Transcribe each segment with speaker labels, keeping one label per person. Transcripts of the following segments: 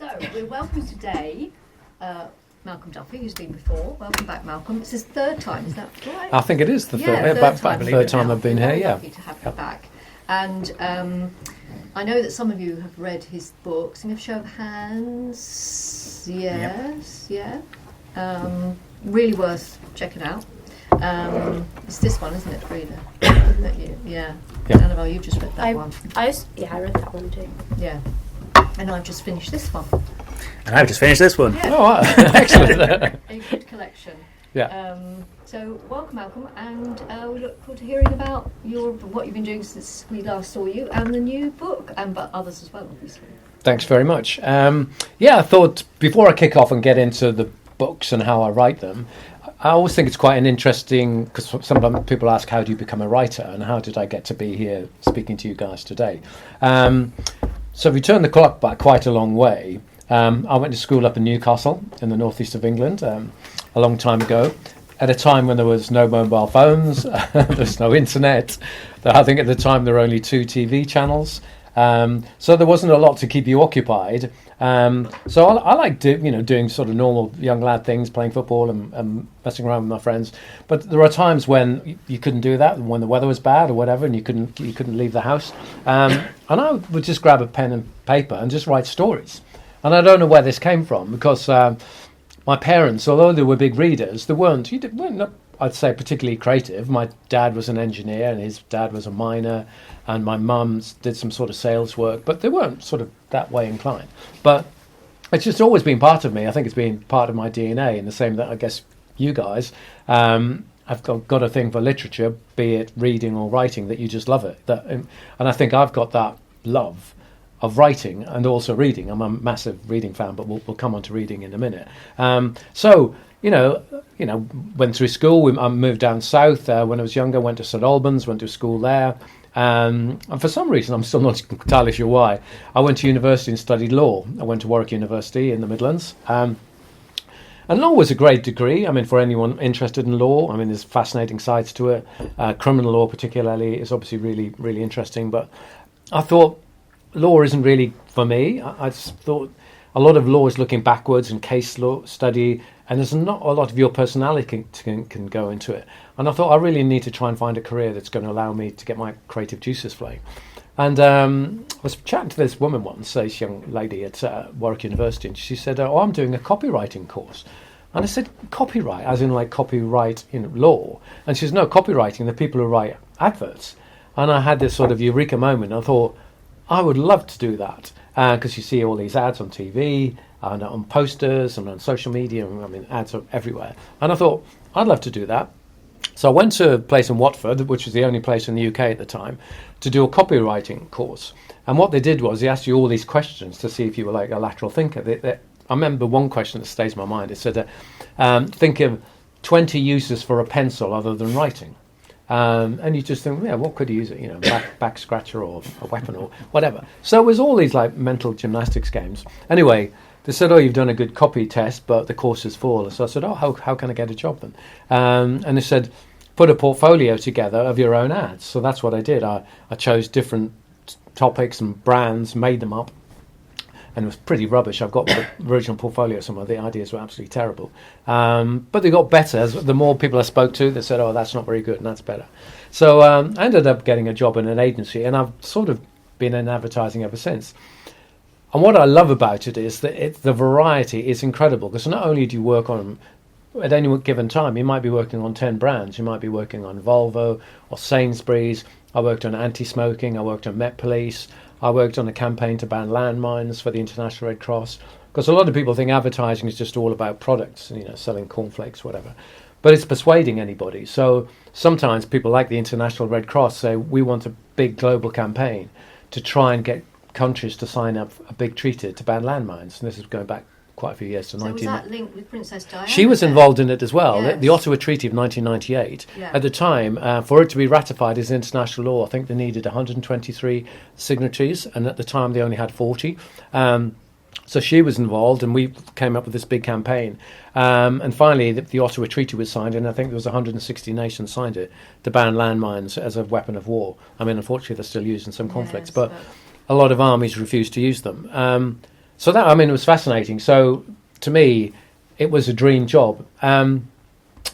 Speaker 1: So, we're welcoming today Malcolm Duffy, who's been before. Welcome back, Malcolm. It's his third time, is that right?
Speaker 2: I think it is the third time I've been here, yeah.
Speaker 1: Lucky to have you back. And I know that some of you have read his books. Can you have a show of hands? Yes, yeah. Really worth checking out. It's this one, isn't it, Frida? Isn't it you? Yeah. Annabelle, you've just read that one.
Speaker 3: I read that one too.
Speaker 1: Yeah. And I've just finished this one.
Speaker 4: And I've just finished this one.
Speaker 1: Yeah.
Speaker 2: Oh, wow. Excellent.
Speaker 1: A good collection.
Speaker 2: Yeah.
Speaker 1: So, welcome, Malcolm, and we look forward to hearing about what you've been doing since we last saw you, and the new book, but others as well, obviously.
Speaker 2: Thanks very much. I thought before I kick off and get into the books and how I write them, I always think it's quite an interesting, because sometimes people ask, how do you become a writer, and how did I get to be here speaking to you guys today? So if we turn the clock back quite a long way, I went to school up in Newcastle in the northeast of England a long time ago, at a time when there was no mobile phones, there's no internet. I think at the time there were only 2 TV channels. So there wasn't a lot to keep you occupied. So I like doing sort of normal young lad things, playing football and messing around with my friends. But there are times when you couldn't do that, when the weather was bad or whatever, and you couldn't leave the house. And I would just grab a pen and paper and just write stories. And I don't know where this came from, because my parents, although they were big readers, they weren't I'd say particularly creative. My dad was an engineer and his dad was a miner, and my mum did some sort of sales work, but they weren't sort of that way inclined. But it's just always been part of me. I think it's been part of my DNA, in the same that I guess you guys, I've got a thing for literature, be it reading or writing, that you just love it. And I think I've got that love of writing and also reading. I'm a massive reading fan, but we'll come on to reading in a minute. Went through school. I moved down south when I was younger, went to St Albans, went to school there. And for some reason, I'm still not entirely sure why, I went to university and studied law. I went to Warwick University in the Midlands. And law was a great degree. I mean, for anyone interested in law, I mean, there's fascinating sides to it. Criminal law particularly is obviously really, really interesting. But I thought law isn't really for me. I just thought a lot of law is looking backwards and case law study, and there's not a lot of your personality can go into it. And I thought I really need to try and find a career that's going to allow me to get my creative juices flowing. And I was chatting to this woman once, this young lady at Warwick University, and she said, I'm doing a copywriting course. And I said, copyright, as in like copyright in law? And she says, no, copywriting, the people who write adverts. And I had this sort of eureka moment. I thought, I would love to do that, because you see all these ads on TV and on posters and on social media. I mean, ads are everywhere. And I thought, I'd love to do that. So I went to a place in Watford, which was the only place in the UK at the time, to do a copywriting course. And what they did was they asked you all these questions to see if you were like a lateral thinker. I remember one question that stays in my mind. It said, think of 20 uses for a pencil other than writing. And you just think, what could you use it? Back scratcher or a weapon or whatever. So it was all these like mental gymnastics games. Anyway, they said, you've done a good copy test, but the course is full. So I said, how can I get a job then? And they said, put a portfolio together of your own ads. So that's what I did. I chose different topics and brands, made them up. And it was pretty rubbish. I've got the original portfolio somewhere. The ideas were absolutely terrible. But they got better. The more people I spoke to, they said, that's not very good, and that's better. So I ended up getting a job in an agency, and I've sort of been in advertising ever since. And what I love about it is that the variety is incredible, because not only do you work on, at any given time, you might be working on 10 brands. You might be working on Volvo or Sainsbury's. I worked on anti-smoking. I worked on Met Police. I worked on a campaign to ban landmines for the International Red Cross, because a lot of people think advertising is just all about products, selling cornflakes, whatever. But it's persuading anybody. So sometimes people like the International Red Cross say, we want a big global campaign to try and get countries to sign up a big treaty to ban landmines. And this is going back quite a few years to 19...
Speaker 1: was that linked with Princess Diana?
Speaker 2: She was involved in it as well.
Speaker 1: Yes.
Speaker 2: The Ottawa Treaty of 1998. Yeah. At the time, for it to be ratified as international law, I think they needed 123 signatories, and at the time they only had 40. So she was involved, and we came up with this big campaign. And finally, the Ottawa Treaty was signed, and I think there was 160 nations signed it to ban landmines as a weapon of war. I mean, unfortunately, they're still used in some conflicts, but a lot of armies refused to use them. So that, I mean, it was fascinating. So to me, it was a dream job. And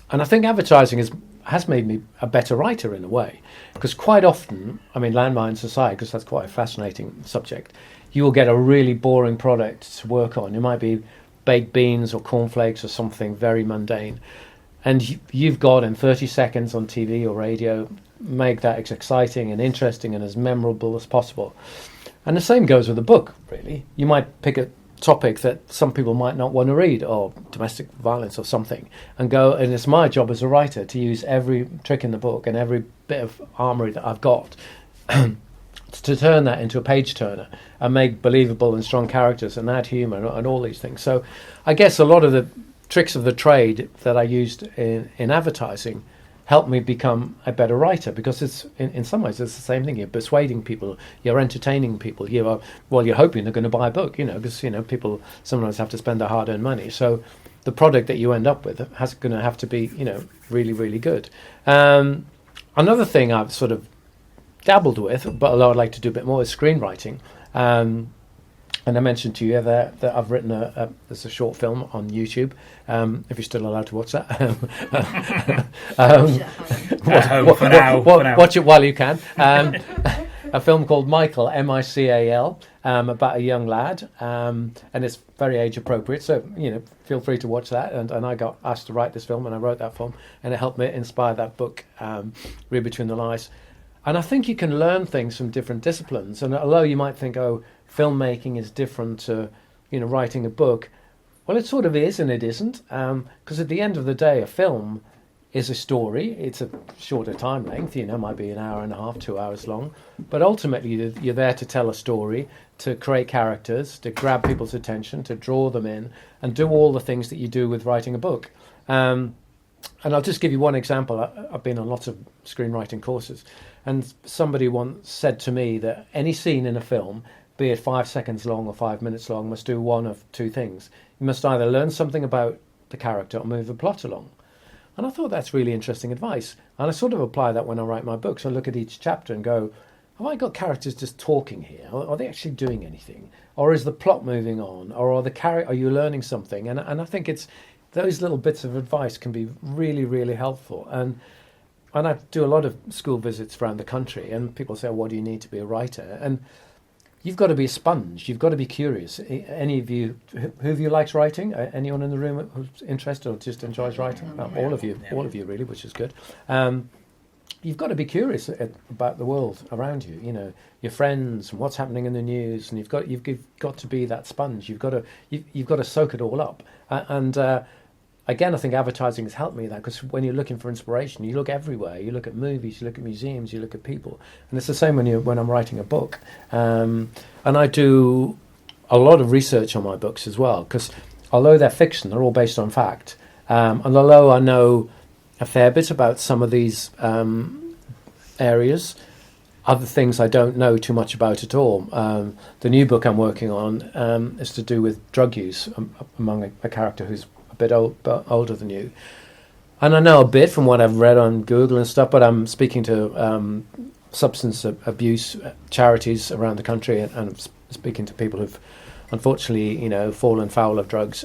Speaker 2: I think advertising has made me a better writer in a way. Because quite often, I mean, landmines aside, because that's quite a fascinating subject, you will get a really boring product to work on. It might be baked beans or cornflakes or something very mundane. And you've got in 30 seconds on TV or radio, make that as exciting and interesting and as memorable as possible. And the same goes with a book, really. You might pick a topic that some people might not want to read, or domestic violence or something, and it's my job as a writer to use every trick in the book and every bit of armoury that I've got to turn that into a page turner and make believable and strong characters and add humour and all these things. So I guess a lot of the tricks of the trade that I used in advertising helped me become a better writer, because it's in some ways it's the same thing. You're persuading people, you're entertaining people, you're hoping they're going to buy a book, because people sometimes have to spend their hard-earned money. So the product that you end up with has going to have to be really, really good. Another thing I've sort of dabbled with, but although I'd like to do a bit more, is screenwriting. And I mentioned to you that I've written there's a short film on YouTube, if you're still allowed to watch that.
Speaker 4: For now.
Speaker 2: Watch it while you can. A film called Michael, Mical, about a young lad, and it's very age appropriate. So feel free to watch that. And I got asked to write this film, and I wrote that film, and it helped me inspire that book, Read Between the Lines. And I think you can learn things from different disciplines. And although you might think, filmmaking is different to, writing a book, well, it sort of is and it isn't. Because at the end of the day, a film is a story. It's a shorter time length, might be an hour and a half, 2 hours long. But ultimately, you're there to tell a story, to create characters, to grab people's attention, to draw them in, and do all the things that you do with writing a book. And I'll just give you one example. I've been on lots of screenwriting courses, and somebody once said to me that any scene in a film, be it 5 seconds long or 5 minutes long, must do one of two things. You must either learn something about the character or move the plot along. And I thought that's really interesting advice. And I sort of apply that when I write my books. I look at each chapter and go, have I got characters just talking here? Are they actually doing anything? Or is the plot moving on? Or are you learning something? And I think it's those little bits of advice can be really, really helpful. And I do a lot of school visits around the country, and people say, what do you need to be a writer? And you've got to be a sponge. You've got to be curious. Any of you, who of you likes writing? Anyone in the room who's interested or just enjoys writing? All of you really, which is good. You've got to be curious about the world around you. Your friends and what's happening in the news, and you've got to be that sponge. You've got to soak it all up. Again, I think advertising has helped me that, because when you're looking for inspiration, you look everywhere. You look at movies, you look at museums, you look at people, and it's the same when I'm writing a book. And I do a lot of research on my books as well, because although they're fiction, they're all based on fact. And although I know a fair bit about some of these areas, other things I don't know too much about at all. The new book I'm working on is to do with drug use among a character who's a bit older than you. And I know a bit from what I've read on Google and stuff, but I'm speaking to substance abuse charities around the country, and I'm speaking to people who've unfortunately, fallen foul of drugs.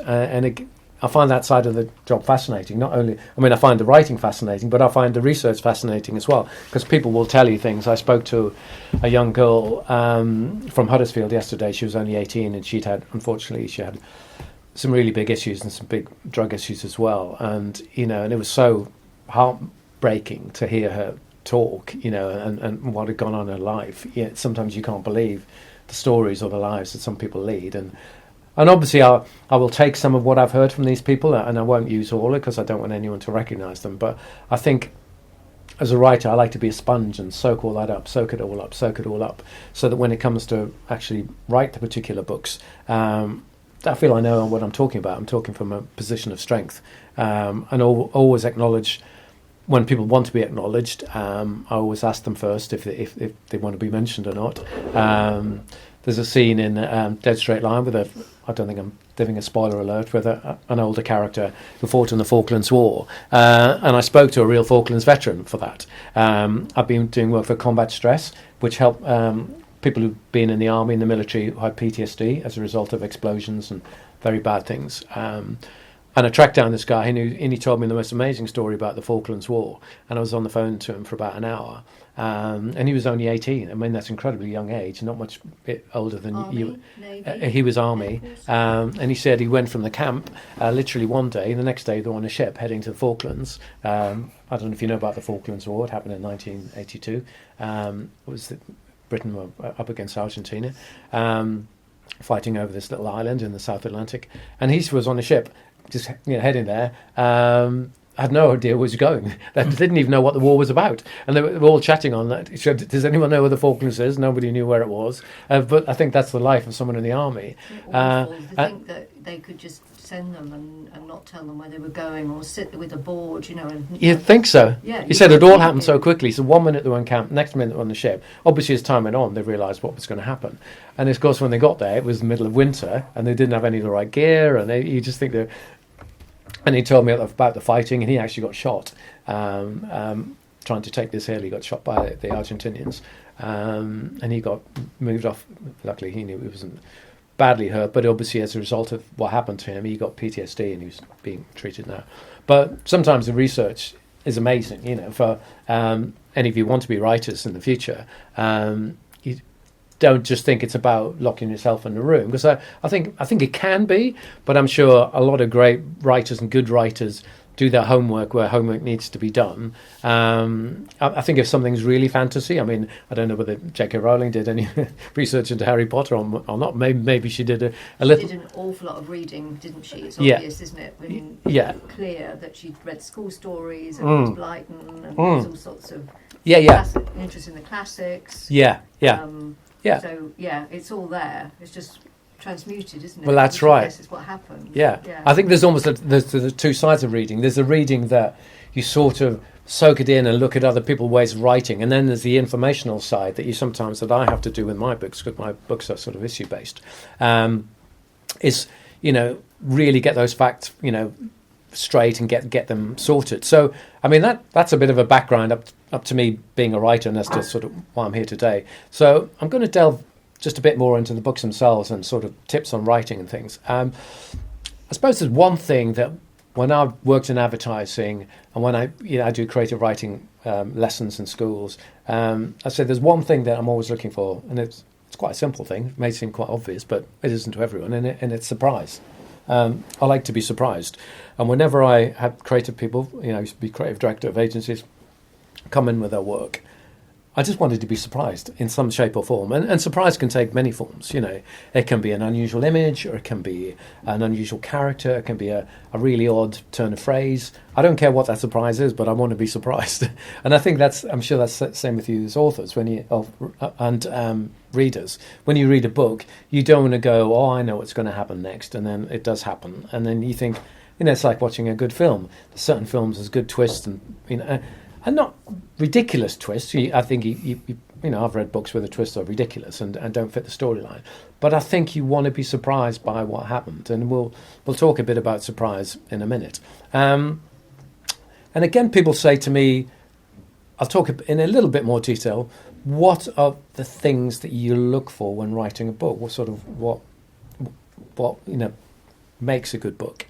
Speaker 2: I find that side of the job fascinating. I find the writing fascinating, but I find the research fascinating as well, because people will tell you things. I spoke to a young girl from Huddersfield yesterday. She was only 18, and she had some really big issues and some big drug issues as well. And, and it was so heartbreaking to hear her talk, and what had gone on in her life. Sometimes you can't believe the stories or the lives that some people lead. And obviously I will take some of what I've heard from these people, and I won't use all it because I don't want anyone to recognise them. But I think as a writer, I like to be a sponge and soak all that up, soak it all up, so that when it comes to actually write the particular books, I feel I know what I'm talking about. I'm talking from a position of strength, and always acknowledge when people want to be acknowledged. I always ask them first if they want to be mentioned or not. There's a scene in Dead Straight Line with I don't think I'm giving a spoiler alert, with an older character who fought in the Falklands War, and I spoke to a real Falklands veteran for that. I've been doing work for Combat Stress, which helped people who've been in the army and the military who had PTSD as a result of explosions and very bad things. And I tracked down this guy, and he told me the most amazing story about the Falklands War. And I was on the phone to him for about an hour. And he was only 18. I mean, that's incredibly young age, not much bit older than
Speaker 1: Army,
Speaker 2: you.
Speaker 1: Navy,
Speaker 2: He was Army. And he said he went from the camp literally one day, and the next day they were on a ship heading to the Falklands. I don't know if you know about the Falklands War. It happened in 1982. Britain were up against Argentina, fighting over this little island in the South Atlantic. And he was on a ship, just heading there. Had no idea where he was going. They didn't even know what the war was about. And they were all chatting on that. He said, does anyone know where the Falklands is? Nobody knew where it was. But I think that's the life of someone in the army.
Speaker 1: Awful to think that they could just send them and not tell them where they were going, or sit with a board, And
Speaker 2: You'd think so.
Speaker 1: Yeah,
Speaker 2: He said it all happened so quickly. So 1 minute they were in camp, next minute they were on the ship. Obviously, as time went on, they realised what was going to happen. And of course, when they got there, it was the middle of winter, and they didn't have any of the right gear, and you just think they're... And he told me about the fighting, and he actually got shot trying to take this hill. He got shot by the Argentinians, and he got moved off. Luckily, he knew he wasn't badly hurt, but obviously as a result of what happened to him, he got PTSD, and he's being treated now. But sometimes the research is amazing, for any of you who want to be writers in the future. You don't just think it's about locking yourself in a room, because I think it can be, but I'm sure a lot of great writers and good writers do their homework where homework needs to be done. I think if something's really fantasy, I mean, I don't know whether J.K. Rowling did any research into Harry Potter or not. Maybe she did a little.
Speaker 1: She did an awful lot of reading, didn't she? It's
Speaker 2: Yeah.
Speaker 1: obvious, isn't it? When
Speaker 2: Yeah.
Speaker 1: it's clear that she'd read school stories and read Blyton and there's all sorts of
Speaker 2: Yeah.
Speaker 1: interest in the classics.
Speaker 2: Yeah. Yeah.
Speaker 1: So it's all there. It's just transmuted, isn't it?
Speaker 2: Well, that's
Speaker 1: Which I
Speaker 2: right.
Speaker 1: guess is what happened.
Speaker 2: Yeah. I think there's almost there's two sides of reading. There's a reading that you sort of soak it in and look at other people's ways of writing, and then there's the informational side that I have to do with my books, because my books are sort of issue based. Is really get those facts straight and get them sorted. So I mean that's a bit of a background up to me being a writer, and that's just sort of why I'm here today. So I'm going to delve just a bit more into the books themselves and sort of tips on writing and things. I suppose there's one thing that when I've worked in advertising and when I do creative writing lessons in schools, I say there's one thing that I'm always looking for, and it's quite a simple thing. It may seem quite obvious, but it isn't to everyone, and it's surprise. I like to be surprised, and whenever I have creative people, I used to be creative director of agencies, come in with their work, I just wanted to be surprised in some shape or form. And surprise can take many forms, It can be an unusual image, or it can be an unusual character, it can be a really odd turn of phrase. I don't care what that surprise is, but I want to be surprised. And I think I'm sure that's the same with you as authors and readers. When you read a book, you don't want to go, oh, I know what's going to happen next, and then it does happen. And then you think, it's like watching a good film. There's certain films, there's good twists, and not ridiculous twists. I think I've read books where the twists are ridiculous and don't fit the storyline. But I think you want to be surprised by what happened, and we'll talk a bit about surprise in a minute. And again, people say to me, I'll talk in a little bit more detail. What are the things that you look for when writing a book? What makes a good book?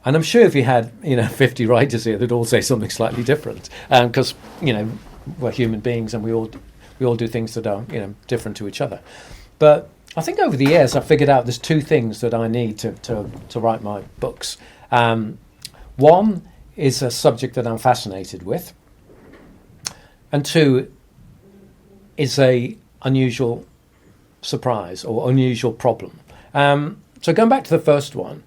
Speaker 2: And I'm sure if you had 50 writers here, they'd all say something slightly different, because we're human beings and we all do things that are different to each other. But I think over the years I've figured out there's two things that I need to write my books. One is a subject that I'm fascinated with, and two is a unusual surprise or unusual problem. So going back to the first one,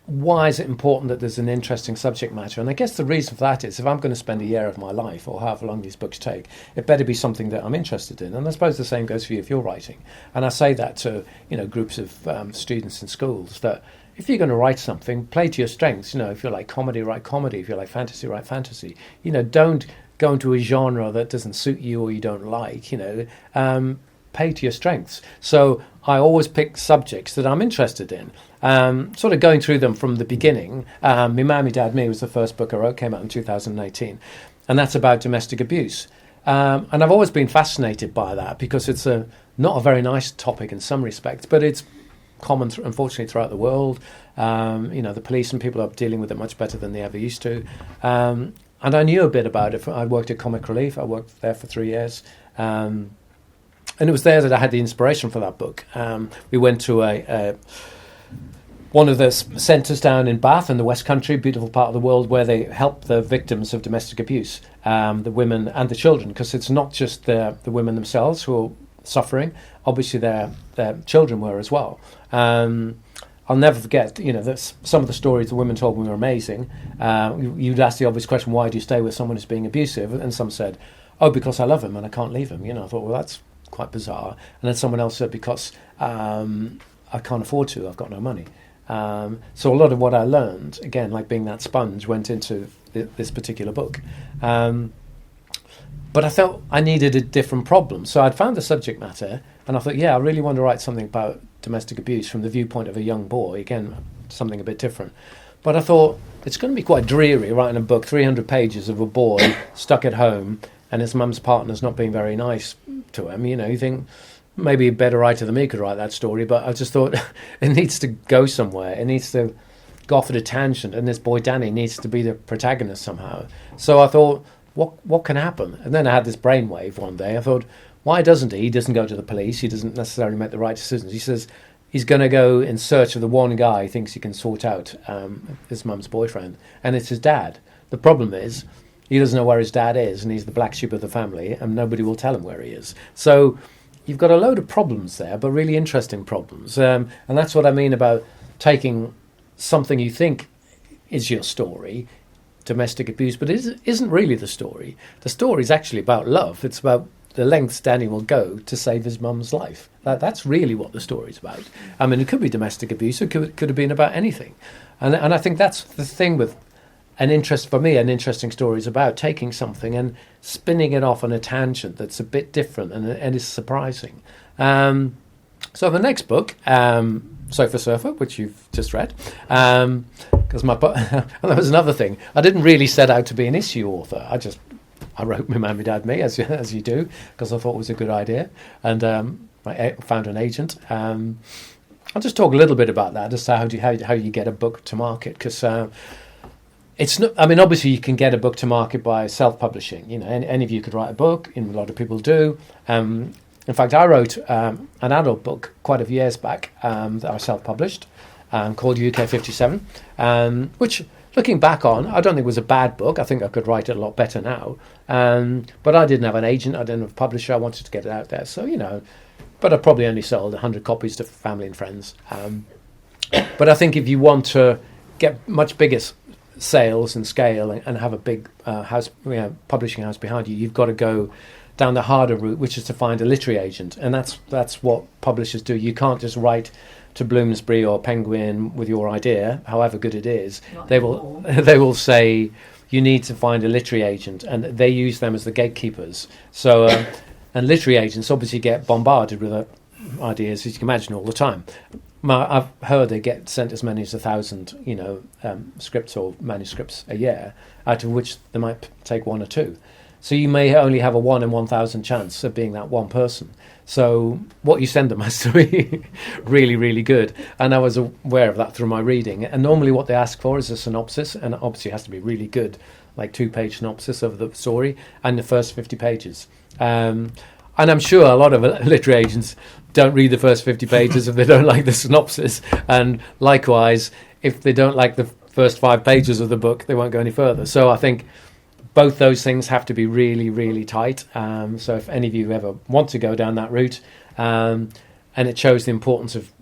Speaker 2: why is it important that there's an interesting subject matter? And I guess the reason for that is if I'm going to spend a year of my life, or however long these books take, it better be something that I'm interested in. And I suppose the same goes for you if you're writing. And I say that to groups of students in schools, that if you're going to write something, play to your strengths. If you like comedy, write comedy. If you like fantasy, write fantasy. Don't go into a genre that doesn't suit you or you don't like. Pay to your strengths. So I always pick subjects that I'm interested in, sort of going through them from the beginning. Me Mum, Me Dad, Me was the first book I wrote, came out in 2018, and that's about domestic abuse. And I've always been fascinated by that because it's not a very nice topic in some respects, but it's common, unfortunately, throughout the world. The police and people are dealing with it much better than they ever used to. And I knew a bit about it. I worked at Comic Relief. I worked there for 3 years. And it was there that I had the inspiration for that book. We went to one of the centres down in Bath in the West Country, beautiful part of the world, where they help the victims of domestic abuse, the women and the children, because it's not just the women themselves who are suffering. Obviously, their children were as well. I'll never forget, some of the stories the women told me were amazing. You'd ask the obvious question, why do you stay with someone who's being abusive? And some said, oh, because I love him and I can't leave him. I thought, well, that's quite bizarre. And then someone else said, because I can't afford to, I've got no money. So a lot of what I learned, again, like being that sponge, went into this particular book. But I felt I needed a different problem. So I'd found the subject matter, and I thought, I really want to write something about domestic abuse from the viewpoint of a young boy. Again, something a bit different. But I thought, it's going to be quite dreary writing a book, 300 pages of a boy stuck at home and his mum's partner's not being very nice to him. You think, maybe a better writer than me could write that story, but I just thought it needs to go somewhere. It needs to go off at a tangent, and this boy Danny needs to be the protagonist somehow. So I thought, what can happen? And then I had this brainwave one day. I thought, why doesn't he? He doesn't go to the police. He doesn't necessarily make the right decisions. He says he's going to go in search of the one guy he thinks he can sort out, his mum's boyfriend, and it's his dad. The problem is he doesn't know where his dad is, and he's the black sheep of the family, and nobody will tell him where he is. So you've got a load of problems there, but really interesting problems. And that's what I mean about taking something you think is your story, domestic abuse, but it isn't really the story. The story is actually about love. It's about the lengths Danny will go to save his mum's life. That's really what the story's about. I mean, it could be domestic abuse. It could have been about anything. And I think that's the thing with an interesting story is about taking something and spinning it off on a tangent that's a bit different and is surprising. So the next book, Sofa Surfer, which you've just read, because and that was another thing. I didn't really set out to be an issue author. I wrote My Mum, My Dad, Me, as you do, because I thought it was a good idea, and I found an agent. I'll just talk a little bit about that, just how you get a book to market, because it's not. I mean, obviously, you can get a book to market by self-publishing. Any of you could write a book, and a lot of people do. In fact, I wrote an adult book quite a few years back that I self-published called UK 57, which, looking back on, I don't think it was a bad book. I think I could write it a lot better now. But I didn't have an agent. I didn't have a publisher. I wanted to get it out there. So, but I probably only sold 100 copies to family and friends. But I think if you want to get much bigger sales and scale and have a big publishing house behind you, you've got to go down the harder route, which is to find a literary agent. And that's what publishers do. You can't just write to Bloomsbury or Penguin with your idea, however good it is. They will say you need to find a literary agent, and they use them as the gatekeepers. So and literary agents obviously get bombarded with ideas, as you can imagine, all the time. I've heard they get sent as many as 1,000 scripts or manuscripts a year, out of which they might take one or two. So you may only have a 1 in 1,000 chance of being that one person. So what you send them has to be really, really good. And I was aware of that through my reading. And normally what they ask for is a synopsis, and obviously it has to be really good, like 2-page synopsis of the story and the first 50 pages. And I'm sure a lot of literary agents don't read the first 50 pages if they don't like the synopsis. And likewise, if they don't like the first 5 pages of the book, they won't go any further. So I think both those things have to be really, really tight. So if any of you ever want to go down that route, and it shows the importance of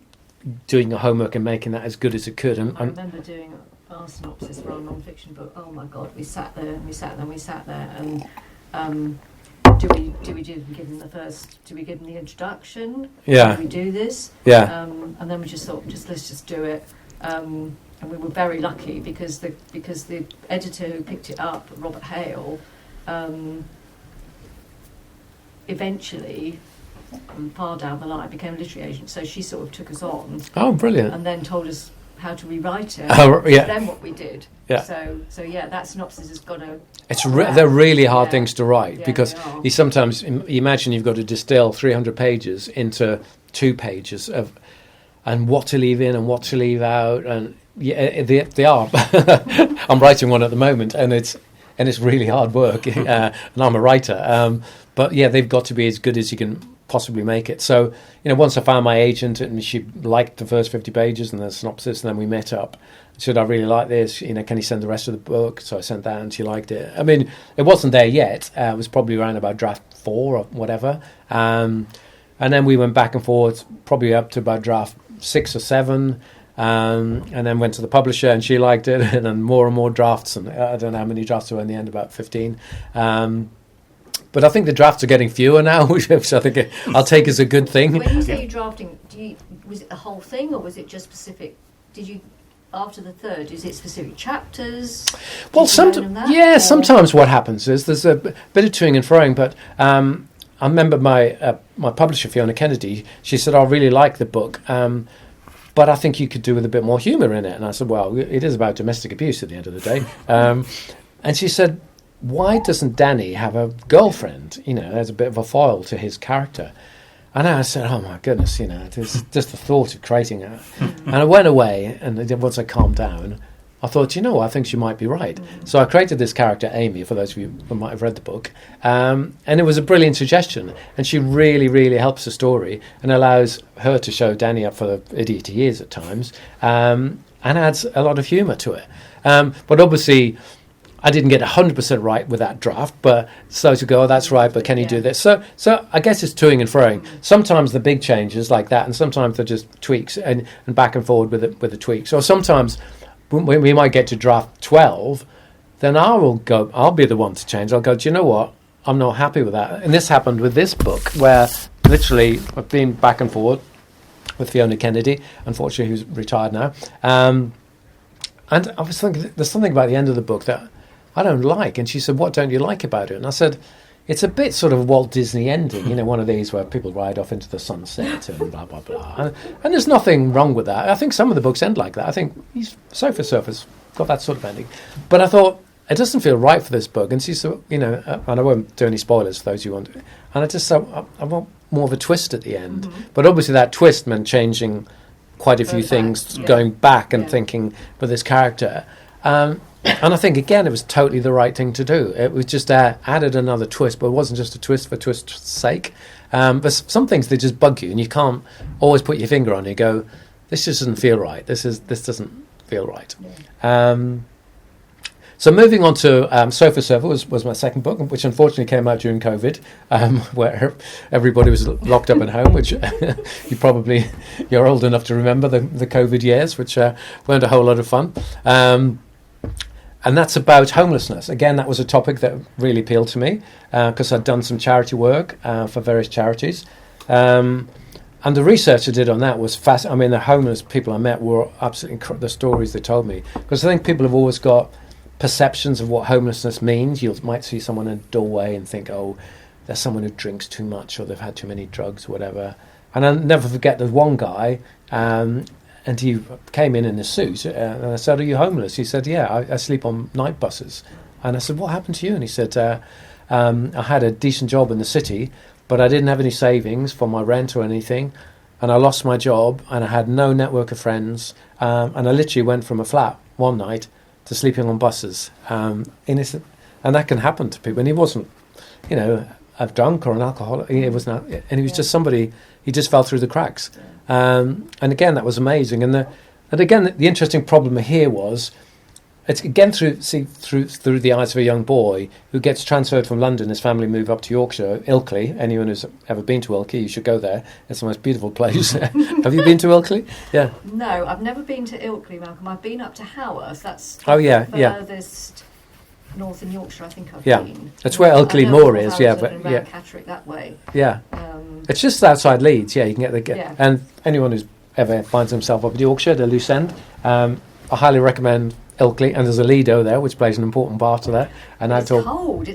Speaker 2: doing your homework and making that as good as it could. And
Speaker 1: I remember doing our synopsis for our non-fiction book. Oh my God, we sat there and we sat there and we sat there. And do we give them the first? Do we give them the introduction?
Speaker 2: Yeah.
Speaker 1: Do we do this?
Speaker 2: Yeah.
Speaker 1: And then we just thought, let's just do it. And we were very lucky because the editor who picked it up, Robert Hale, eventually, far down the line, became a literary agent. So she sort of took us on.
Speaker 2: Oh, brilliant!
Speaker 1: And then told us how to rewrite it.
Speaker 2: Oh, yeah.
Speaker 1: Then what we did.
Speaker 2: Yeah.
Speaker 1: So yeah, that synopsis has got to.
Speaker 2: They're really hard
Speaker 1: Yeah.
Speaker 2: things to write
Speaker 1: Yeah,
Speaker 2: because
Speaker 1: they are.
Speaker 2: you sometimes you imagine you've got to distill 300 pages into 2 pages of, and what to leave in and what to leave out, and yeah, they are. I'm writing one at the moment, and it's really hard work, and I'm a writer. But yeah, they've got to be as good as you can possibly make it. So once I found my agent, and she liked the first 50 pages and the synopsis, and then we met up. Said, I really like this, can you send the rest of the book? So I sent that and she liked it. I mean, it wasn't there yet. It was probably around about draft 4 or whatever. And then we went back and forth, probably up to about draft 6 or 7. And then went to the publisher and she liked it. And then more and more drafts. And I don't know how many drafts there were in the end, about 15. But I think the drafts are getting fewer now, which I think I'll take as a good thing.
Speaker 1: When you say you're drafting, was it the whole thing, or was it just specific? Did you, after the third, is it specific chapters?
Speaker 2: Well, sometimes what happens is there's a bit of toing and froing, but I remember my publisher, Fiona Kennedy, she said, I really like the book, but I think you could do with a bit more humour in it. And I said, well, it is about domestic abuse at the end of the day. And she said, why doesn't Danny have a girlfriend? There's a bit of a foil to his character. And I said, oh my goodness, it's just the thought of creating that. And I went away, and once I calmed down, I thought, I think she might be right. So I created this character, Amy, for those of you who might have read the book. And it was a brilliant suggestion. And she really, really helps the story and allows her to show Danny up for the idiot he is at times, and adds a lot of humour to it. But obviously, I didn't get 100% right with that draft, but so to go, oh, that's right, but can you do this? So I guess it's toing and froing. Sometimes the big changes like that, and sometimes they're just tweaks and back and forward with the tweaks. Or sometimes when we might get to draft 12, then I'll be the one to change. I'll go, do you know what? I'm not happy with that. And this happened with this book, where literally I've been back and forward with Fiona Kennedy, unfortunately, who's retired now. And I was thinking, there's something about the end of the book that I don't like. And she said, what don't you like about it? And I said, it's a bit sort of a Walt Disney ending, one of these where people ride off into the sunset and blah, blah, blah. And there's nothing wrong with that. I think some of the books end like that. I think Sofa Surfer's got that sort of ending. But I thought, it doesn't feel right for this book. And she said, and I won't do any spoilers for those who want. And I just said, I want more of a twist at the end. Mm-hmm. But obviously that twist meant changing quite a few things, going back and thinking with this character. And I think, again, it was totally the right thing to do. It was just added another twist, but it wasn't just a twist for twist's sake. But some things, they just bug you, and you can't always put your finger on it and go, this just doesn't feel right. This doesn't feel right. Yeah. So moving on to Sofa Surfer was my second book, which unfortunately came out during COVID, where everybody was locked up at home, which you're old enough to remember the COVID years, which weren't a whole lot of fun. And that's about homelessness. Again, that was a topic that really appealed to me because I'd done some charity work for various charities. And the research I did on that was fascinating. I mean, the homeless people I met were absolutely the stories they told me. Because I think people have always got perceptions of what homelessness means. You might see someone in a doorway and think, oh, there's someone who drinks too much or they've had too many drugs or whatever. And I'll never forget there's one guy, and he came in a suit, and I said, are you homeless? He said, yeah, I sleep on night buses. And I said, what happened to you? And he said, I had a decent job in the city, but I didn't have any savings for my rent or anything, and I lost my job, and I had no network of friends, and I literally went from a flat one night to sleeping on buses. And that can happen to people. And he wasn't, a drunk or an alcoholic. He was not, and he was just somebody. He just fell through the cracks. And again, that was amazing. And again, the interesting problem here was, it's again through the eyes of a young boy who gets transferred from London. His family move up to Yorkshire, Ilkley. Anyone who's ever been to Ilkley, you should go there. It's the most beautiful place. Have you been to Ilkley? Yeah.
Speaker 1: No, I've never been to Ilkley, Malcolm. I've been up to Haworth. That's
Speaker 2: the
Speaker 1: furthest north in Yorkshire, I think I've been.
Speaker 2: That's where Ilkley Moor is,
Speaker 1: but Catterick that way.
Speaker 2: Yeah. It's just outside Leeds, you can get and anyone who's ever finds himself up in Yorkshire, the loose end, I highly recommend Ilkley, and there's a Lido there, which plays an important part of that. And
Speaker 1: it's cold.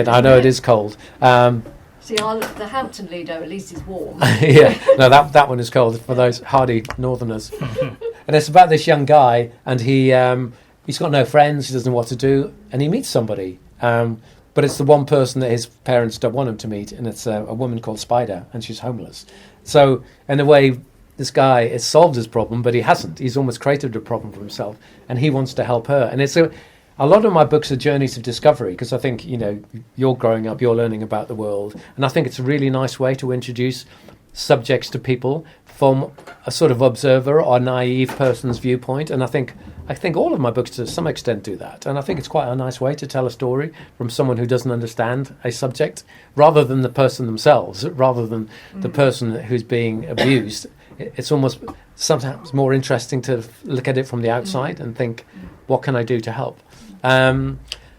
Speaker 2: I know it is cold.
Speaker 1: See, the Hampton Lido at least is warm.
Speaker 2: Yeah, no, that one is cold for those hardy northerners. And it's about this young guy, and he's got no friends, he doesn't know what to do, and he meets somebody. But it's the one person that his parents don't want him to meet, and it's a woman called Spider, and she's homeless. So, in a way, this guy has solved his problem, but he hasn't. He's almost created a problem for himself, and he wants to help her. And it's a lot of my books are journeys of discovery, because I think, you're growing up, you're learning about the world, and I think it's a really nice way to introduce subjects to people from a sort of observer or naive person's viewpoint. And I think all of my books to some extent do that, and I think it's quite a nice way to tell a story from someone who doesn't understand a subject, rather than the person themselves, rather than the person who's being abused. It's almost sometimes more interesting to look at it from the outside and think, what can I do to help?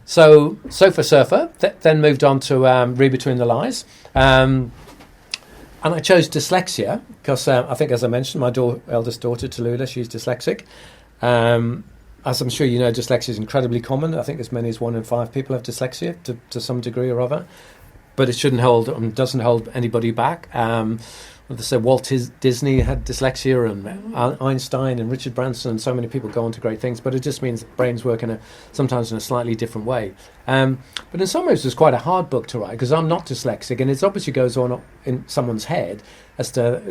Speaker 2: So Sofa Surfer then moved on to Read Between the Lies. And I chose dyslexia because I think, as I mentioned, my eldest daughter, Tallulah, she's dyslexic. As I'm sure you know, dyslexia is incredibly common. I think as many as 1 in 5 people have dyslexia to some degree or other. But it doesn't hold anybody back. They say Walt Disney had dyslexia, and Einstein and Richard Branson, and so many people go on to great things. But it just means brains work sometimes in a slightly different way. But in some ways, it's quite a hard book to write because I'm not dyslexic, and it obviously goes on in someone's head as to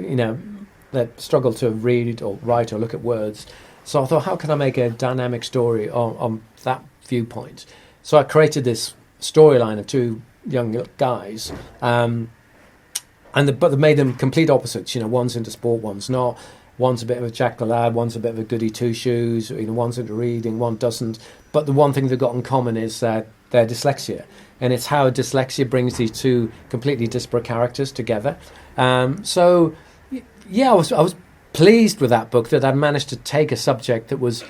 Speaker 2: that struggle to read or write or look at words. So I thought, how can I make a dynamic story on that viewpoint? So I created this storyline of 2 young guys. But they made them complete opposites. One's into sport, one's not. One's a bit of a Jack the Lad, one's a bit of a goody two-shoes. One's into reading, one doesn't. But the one thing they've got in common is their dyslexia, and it's how dyslexia brings these 2 completely disparate characters together. I was pleased with that book that I managed to take a subject that was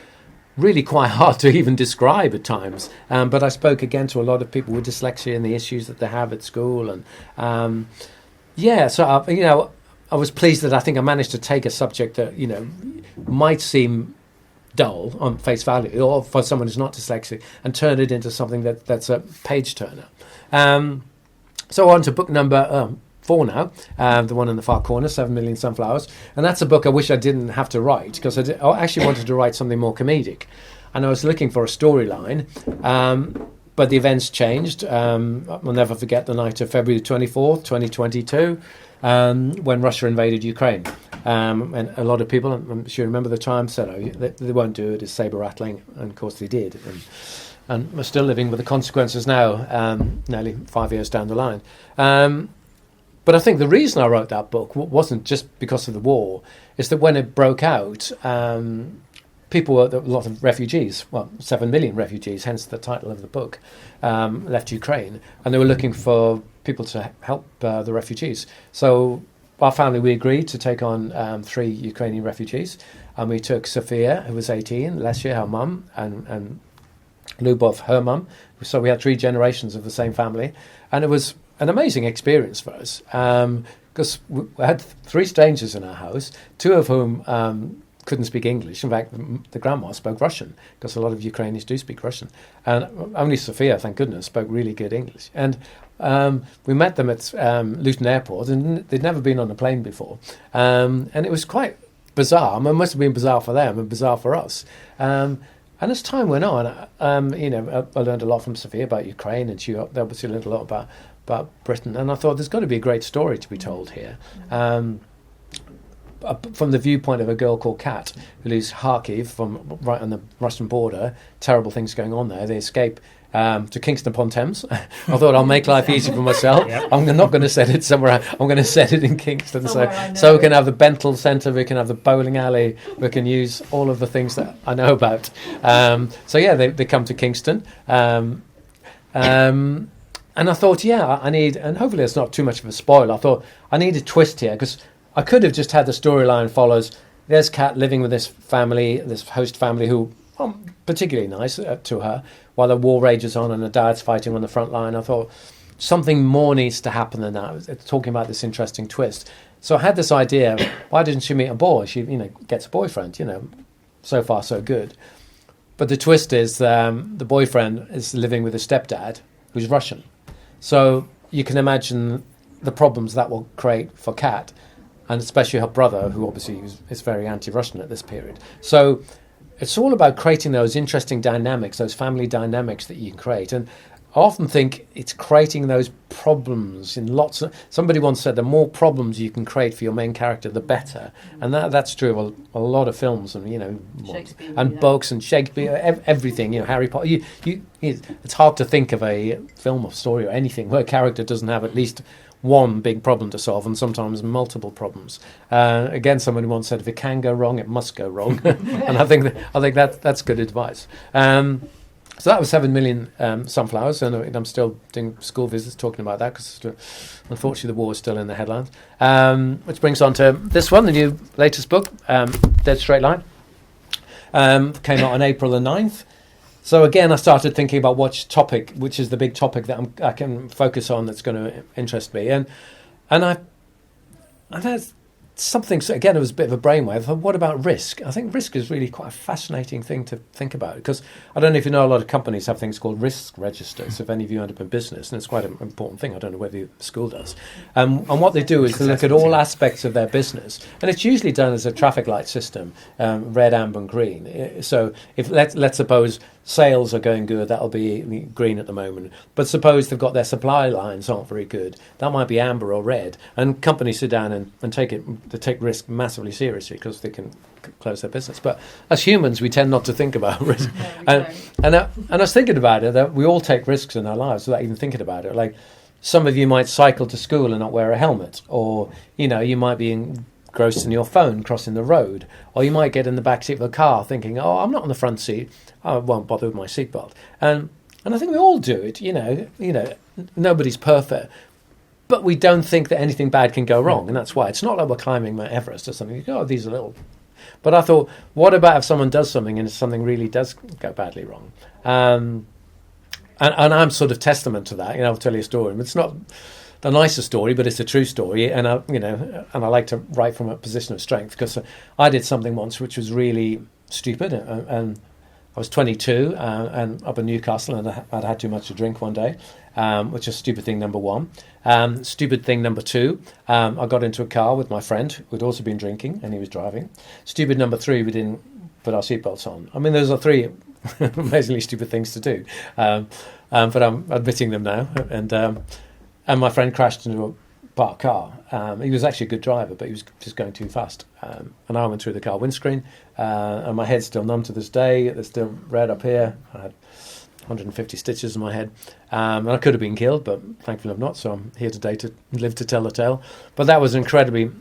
Speaker 2: really quite hard to even describe at times. But I spoke again to a lot of people with dyslexia and the issues that they have at school, and. So I was pleased that I think I managed to take a subject that might seem dull on face value, or for someone who's not dyslexic, and turn it into something that's a page turner. So on to book number 4 now, the one in the far corner, 7 Million Sunflowers, and that's a book I wish I didn't have to write because I actually wanted to write something more comedic, and I was looking for a storyline. But the events changed. I'll never forget the night of February 24th, 2022, when Russia invaded Ukraine. And a lot of people, I'm sure you remember the time, said, they won't do it, it's saber-rattling. And of course they did. And we're still living with the consequences now, nearly 5 years down the line. But I think the reason I wrote that book wasn't just because of the war. It's that when it broke out, a lot of refugees, 7 million refugees, hence the title of the book, left Ukraine, and they were looking for people to help the refugees. So our family, we agreed to take on 3 Ukrainian refugees, and we took Sophia, who was 18, Lesya, her mum, and Lubov, her mum. So we had 3 generations of the same family, and it was an amazing experience for us, because we had 3 strangers in our house, 2 of whom couldn't speak English. In fact, the grandma spoke Russian, because a lot of Ukrainians do speak Russian. And only Sophia, thank goodness, spoke really good English. And we met them at Luton Airport, and they'd never been on a plane before. And it was quite bizarre. I mean, it must have been bizarre for them and bizarre for us. And as time went on, I learned a lot from Sophia about Ukraine, and she obviously learned a lot about Britain. And I thought, there's got to be a great story to be told here. From the viewpoint of a girl called Kat, who leaves Kharkiv from right on the Russian border, terrible things going on there. They escape to Kingston upon Thames. I thought, I'll make life easy for myself. Yep. I'm not going to set it somewhere. I'm going to set it in Kingston, so we can have the Bentle Centre, we can have the bowling alley, we can use all of the things that I know about. They come to Kingston. And I thought, I need, and hopefully it's not too much of a spoil, I thought I need a twist here, because I could have just had the storyline follows, there's Kat living with this family, this host family who are particularly nice to her, while the war rages on and her dad's fighting on the front line. I thought something more needs to happen than that. It's talking about this interesting twist. So I had this idea, why didn't she meet a boy? She, gets a boyfriend, so far so good. But the twist is the boyfriend is living with a stepdad who's Russian. So you can imagine the problems that will create for Kat. and especially her brother, who obviously is very anti-Russian at this period. So it's all about creating those interesting dynamics, those family dynamics that you can create. And I often think it's creating those problems in lots of... Somebody once said the more problems you can create for your main character, the better. And that's true of a lot of films and, and books and Shakespeare, everything, Harry Potter. It's hard to think of a film or story or anything where a character doesn't have at least one big problem to solve, and sometimes multiple problems. Again, someone once said, if it can go wrong, it must go wrong. And I think that's good advice. So that was 7 Million Sunflowers, and I'm still doing school visits talking about that because unfortunately the war is still in the headlines. Which brings on to this one, the new latest book, Dead Straight Line. Came out on April the 9th. So again, I started thinking about which is the big topic that I can focus on that's going to interest me, and that's something. So again, it was a bit of a brainwave. I thought, what about risk? I think risk is really quite a fascinating thing to think about, because I don't know if you know, a lot of companies have things called risk registers. If any of you end up in business, and it's quite an important thing. I don't know whether the school does. And what they do is they look at all aspects of their business, and it's usually done as a traffic light system, red, amber, and green. So if let's suppose sales are going good, that'll be green at the moment. But suppose they've got their supply lines aren't very good, that might be amber or red. And companies sit down and take risk massively seriously because they can close their business. But as humans, we tend not to think about risk. No, and I was thinking about it, that we all take risks in our lives without even thinking about it. Like, some of you might cycle to school and not wear a helmet, or you might be engrossed in your phone crossing the road, or you might get in the back seat of a car thinking, oh, I'm not on the front seat, I won't bother with my seatbelt. And I think we all do it. Nobody's perfect, but we don't think that anything bad can go wrong, and that's why it's not like we're climbing Mount Everest or something. You go, oh, these are little. But I thought, what about if someone does something and something really does go badly wrong? And I'm sort of testament to that. I'll tell you a story. It's not the nicest story, but it's a true story, and I like to write from a position of strength, because I did something once which was really stupid, and I was 22 and up in Newcastle, and I'd had too much to drink one day, which is stupid thing number one. Stupid thing number two, I got into a car with my friend who'd also been drinking, and he was driving. Stupid number three, we didn't put our seatbelts on. I mean, those are three amazingly stupid things to do, but I'm admitting them now. And my friend crashed into a parked car. He was actually a good driver, but he was just going too fast. And I went through the car windscreen, and my head's still numb to this day. It's still red up here. I had 150 stitches in my head. And I could have been killed, but thankfully I'm not, so I'm here today to live to tell the tale. But that was an incredibly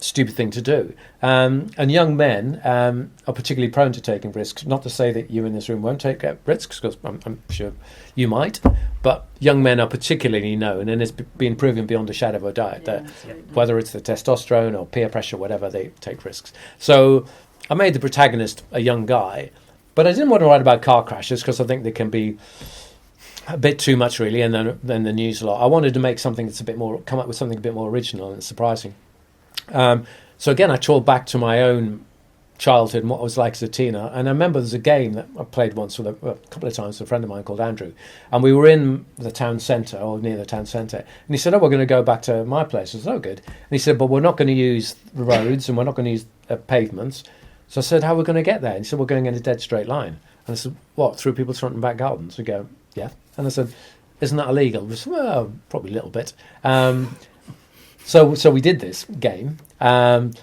Speaker 2: stupid thing to do. And young men are particularly prone to taking risks. Not to say that you in this room won't take risks, because I'm sure you might, but young men are particularly known, and it's been proven beyond a shadow of a doubt that whether it's the testosterone or peer pressure, whatever, they take risks. So I made the protagonist a young guy, but I didn't want to write about car crashes because I think they can be a bit too much, really, and then the news a lot. I wanted to make something that's come up with something a bit more original and surprising. So again, I trawled back to my own childhood and what I was like as a teenager. And I remember there's a game that I played once with a couple of times with a friend of mine called Andrew. And we were in the town centre, or near the town centre. And he said, oh, we're going to go back to my place. I said, oh, good. And he said, but we're not going to use the roads and we're not going to use pavements. So I said, how are we going to get there? And he said, we're going in a dead straight line. And I said, what, through people's front and back gardens? We go, yeah. And I said, isn't that illegal? We said, well, probably a little bit. So we did this game, and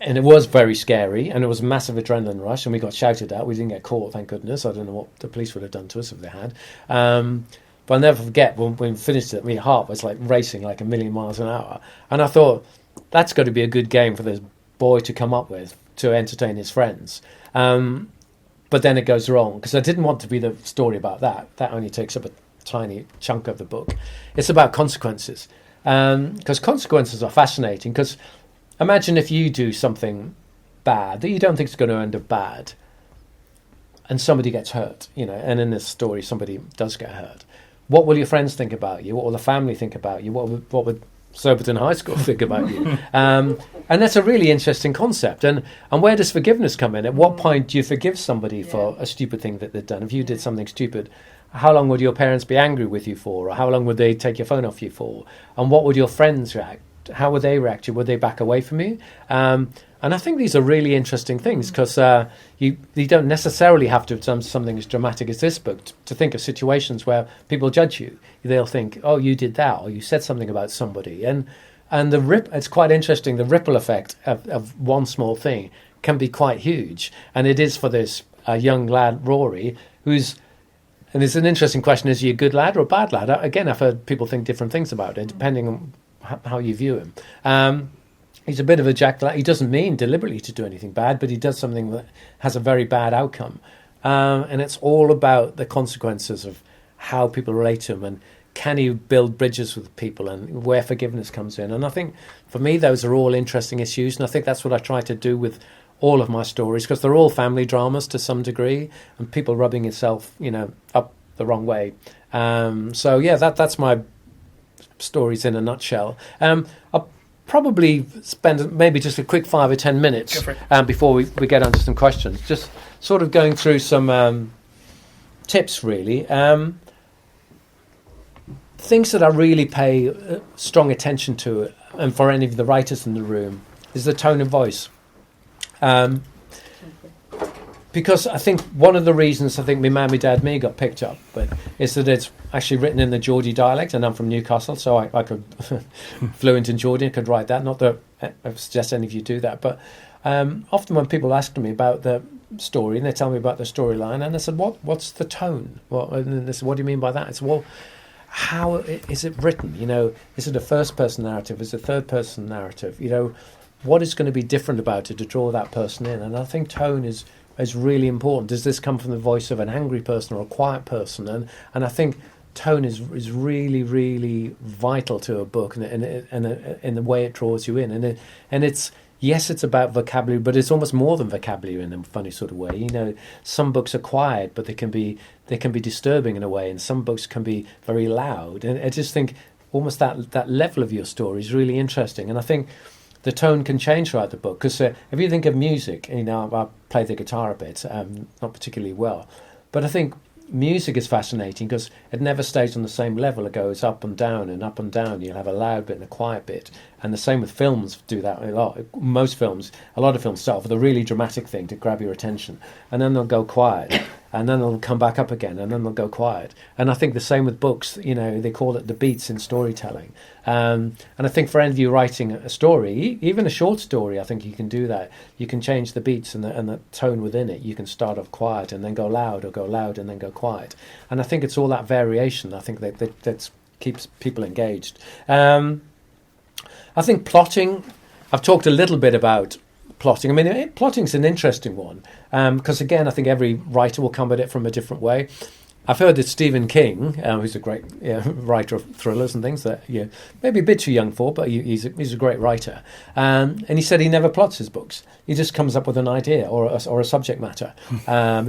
Speaker 2: it was very scary, and it was a massive adrenaline rush, and we got shouted at. We didn't get caught, thank goodness. I don't know what the police would have done to us if they had. But I'll never forget, when we finished it, my heart was like racing like a million miles an hour. And I thought, that's got to be a good game for this boy to come up with to entertain his friends. But then it goes wrong, because I didn't want to be the story about that. That only takes up a tiny chunk of the book. It's about consequences. Because consequences are fascinating, because imagine if you do something bad that you don't think is going to end up bad, and somebody gets hurt, and in this story somebody does get hurt. What will your friends think about you? What will the family think about you? What would Surbiton High School think about you? And that's a really interesting concept. And where does forgiveness come in? At what point do you forgive somebody for a stupid thing that they've done? If you did something stupid, how long would your parents be angry with you for? Or how long would they take your phone off you for? And what would your friends react how would they react to you? Would they back away from you? And I think these are really interesting things because you don't necessarily have to have done something as dramatic as this book to think of situations where people judge you. They'll think, oh, you did that, or you said something about somebody. And it's quite interesting, the ripple effect of one small thing can be quite huge. And it is for this young lad, Rory, and it's an interesting question, is he a good lad or a bad lad? Again, I've heard people think different things about it, depending on how you view him. He's a bit of a jack lad. He doesn't mean deliberately to do anything bad, but he does something that has a very bad outcome. And it's all about the consequences of how people relate to him, and can he build bridges with people, and where forgiveness comes in. And I think, for me, those are all interesting issues, and I think that's what I try to do with all of my stories, because they're all family dramas to some degree, and people rubbing itself, up the wrong way. That's my stories in a nutshell. I'll probably spend maybe just a quick 5 or 10 minutes before we get onto some questions, just sort of going through some tips, really. Things that I really pay strong attention to, and for any of the writers in the room, is the tone of voice. Because I think one of the reasons I think my dad, me got picked up, but is that it's actually written in the Geordie dialect, and I'm from Newcastle, so I could fluent in Geordie, I could write that. Not that I suggest any of you do that, but often when people ask me about the story and they tell me about the storyline, and I said, what's the tone? And they said, what do you mean by that? I said, well, how is it written? Is it a first-person narrative? Is it a third-person narrative? What is going to be different about it to draw that person in? And I think tone is really important. Does this come from the voice of an angry person or a quiet person? And I think tone is really, really vital to a book, and in the way it draws you in. And it's it's about vocabulary, but it's almost more than vocabulary in a funny sort of way. Some books are quiet, but they can be disturbing in a way, and some books can be very loud. And I just think almost that level of your story is really interesting. And I think the tone can change throughout the book, because if you think of music, I play the guitar a bit, not particularly well, but I think music is fascinating because it never stays on the same level. It goes up and down and up and down. You'll have a loud bit and a quiet bit, and the same with films do that a lot. A lot of films start with a really dramatic thing to grab your attention, and then they'll go quiet, and then they'll come back up again, and then they'll go quiet. And I think the same with books. They call it the beats in storytelling. And I think for any of you writing a story, even a short story, I think you can do that. You can change the beats and the tone within it. You can start off quiet and then go loud, or go loud and then go quiet. And I think it's all that variation, I think, that keeps people engaged. I think plotting, I've talked a little bit about plotting. Plotting's an interesting one, because again, I think every writer will come at it from a different way. I've heard that Stephen King, who's a great writer of thrillers and things that maybe a bit too young for, but he's a great writer. And he said he never plots his books. He just comes up with an idea or a subject matter. For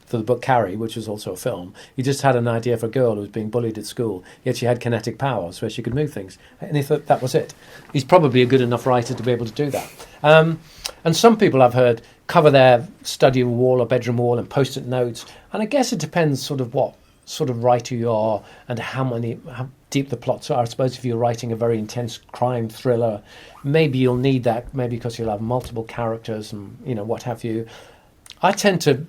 Speaker 2: the book Carrie, which was also a film, he just had an idea for a girl who was being bullied at school, yet she had kinetic powers where she could move things. And he thought that was it. He's probably a good enough writer to be able to do that. And some people I've heard cover their study wall or bedroom wall and post-it notes. And I guess it depends sort of what sort of writer you are and how deep the plots are. I suppose if you're writing a very intense crime thriller, maybe you'll need that, maybe because you'll have multiple characters and, what have you. I tend to,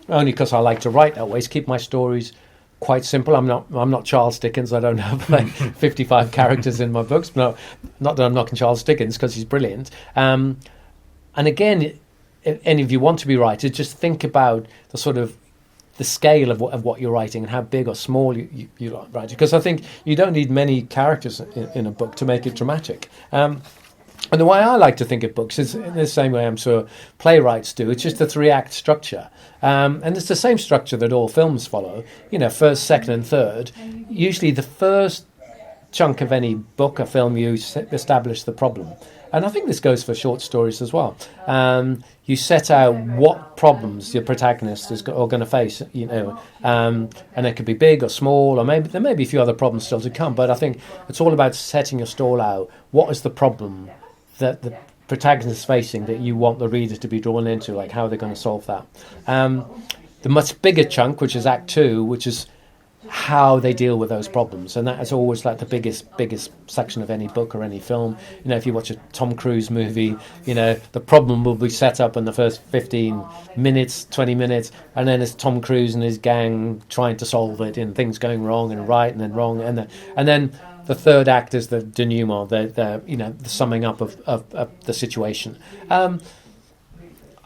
Speaker 2: only because I like to write that way, keep my stories quite simple. I'm not Charles Dickens. I don't have 55 characters in my books. No, not that I'm knocking Charles Dickens, because he's brilliant. And again, if any of you want to be writers, just think about the sort of the scale of what you're writing and how big or small you write. Because I think you don't need many characters in a book to make it dramatic. And the way I like to think of books is in the same way I'm sure playwrights do. It's just a 3-act structure. And it's the same structure that all films follow. First, second and third. Usually the first chunk of any book or film, you establish the problem. And I think this goes for short stories as well. You set out what problems your protagonist are going to face, and it could be big or small, or maybe there may be a few other problems still to come. But I think it's all about setting your stall out. What is the problem that the protagonist is facing that you want the reader to be drawn into? Like, how are they going to solve that? The much bigger chunk, which is Act 2, which is how they deal with those problems, and that is always like the biggest section of any book or any film. You know, if you watch a Tom Cruise movie, you know, the problem will be set up in the first 15 minutes, 20 minutes, and then it's Tom Cruise and his gang trying to solve it, and things going wrong and right and then wrong, and then the third act is the denouement, the summing up of the situation.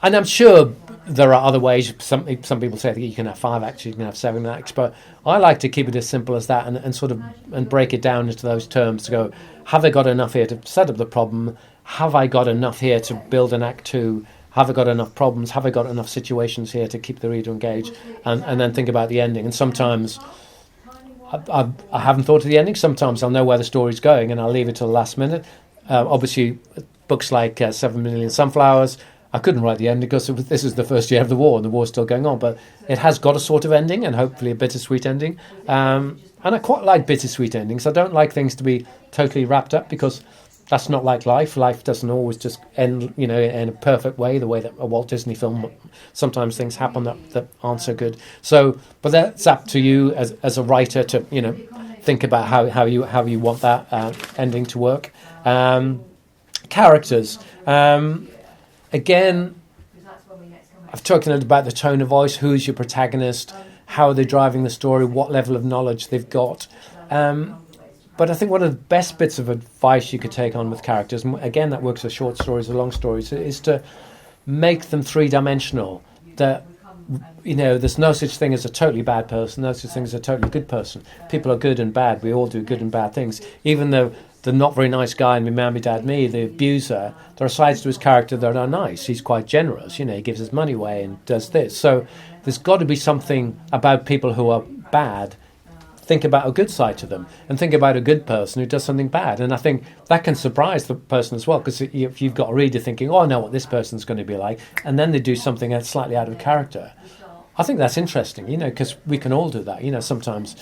Speaker 2: And I'm sure there are other ways. Some people say that you can have 5 acts, you can have 7 acts, but I like to keep it as simple as that and sort of break it down into those terms to go, have I got enough here to set up the problem? Have I got enough here to build an act 2? Have I got enough problems? Have I got enough situations here to keep the reader engaged? And then think about the ending. And sometimes I haven't thought of the ending. Sometimes I'll know where the story's going and I'll leave it till the last minute. Obviously, books like 7 Million Sunflowers, I couldn't write the ending because this is the first year of the war and the war's still going on, but it has got a sort of ending and hopefully a bittersweet ending. And I quite like bittersweet endings. I don't like things to be totally wrapped up because that's not like life. Life doesn't always just end, in a perfect way, the way that a Walt Disney film, sometimes things happen that aren't so good. So, but that's up to you as a writer to, think about how you want that ending to work. Characters. Again, I've talked a little about the tone of voice, who's your protagonist, how are they driving the story, what level of knowledge they've got. But I think one of the best bits of advice you could take on with characters, and again that works for short stories or long stories, is to make them three-dimensional. That, there's no such thing as a totally bad person, no such thing as a totally good person. People are good and bad, we all do good and bad things. Even though the not very nice guy in Me, Mammy, Dad, Me, the abuser, there are sides to his character that are nice. He's quite generous, he gives his money away and does this. So there's got to be something about people who are bad. Think about a good side to them and think about a good person who does something bad. And I think that can surprise the person as well, because if you've got a reader thinking, oh, I know what this person's going to be like, and then they do something that's slightly out of character, I think that's interesting, because we can all do that. Sometimes,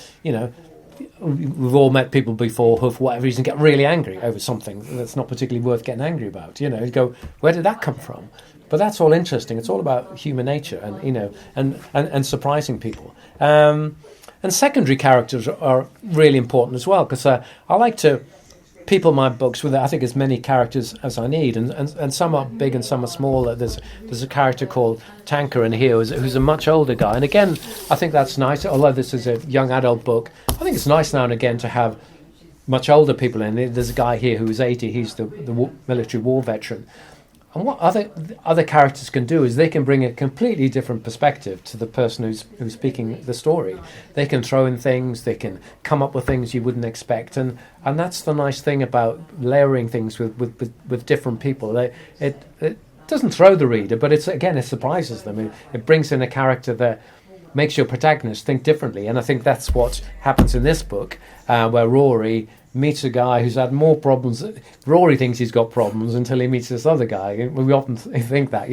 Speaker 2: we've all met people before who, for whatever reason, get really angry over something that's not particularly worth getting angry about. You go, where did that come from? But that's all interesting. It's all about human nature and, and surprising people. And secondary characters are really important as well, because I like to people my books with, I think, as many characters as I need, and some are big and some are small. There's a character called Tanker in here who's a much older guy, and again, I think that's nice. Although this is a young adult book, I think it's nice now and again to have much older people in it. There's a guy here who's 80. He's the military war veteran. And what other characters can do is they can bring a completely different perspective to the person who's speaking the story. They can throw in things, they can come up with things you wouldn't expect, and that's the nice thing about layering things with different people. It doesn't throw the reader, but it surprises them. It brings in a character that makes your protagonist think differently, and I think that's what happens in this book, where Rory meets a guy who's had more problems. Rory thinks he's got problems until he meets this other guy. We often think that,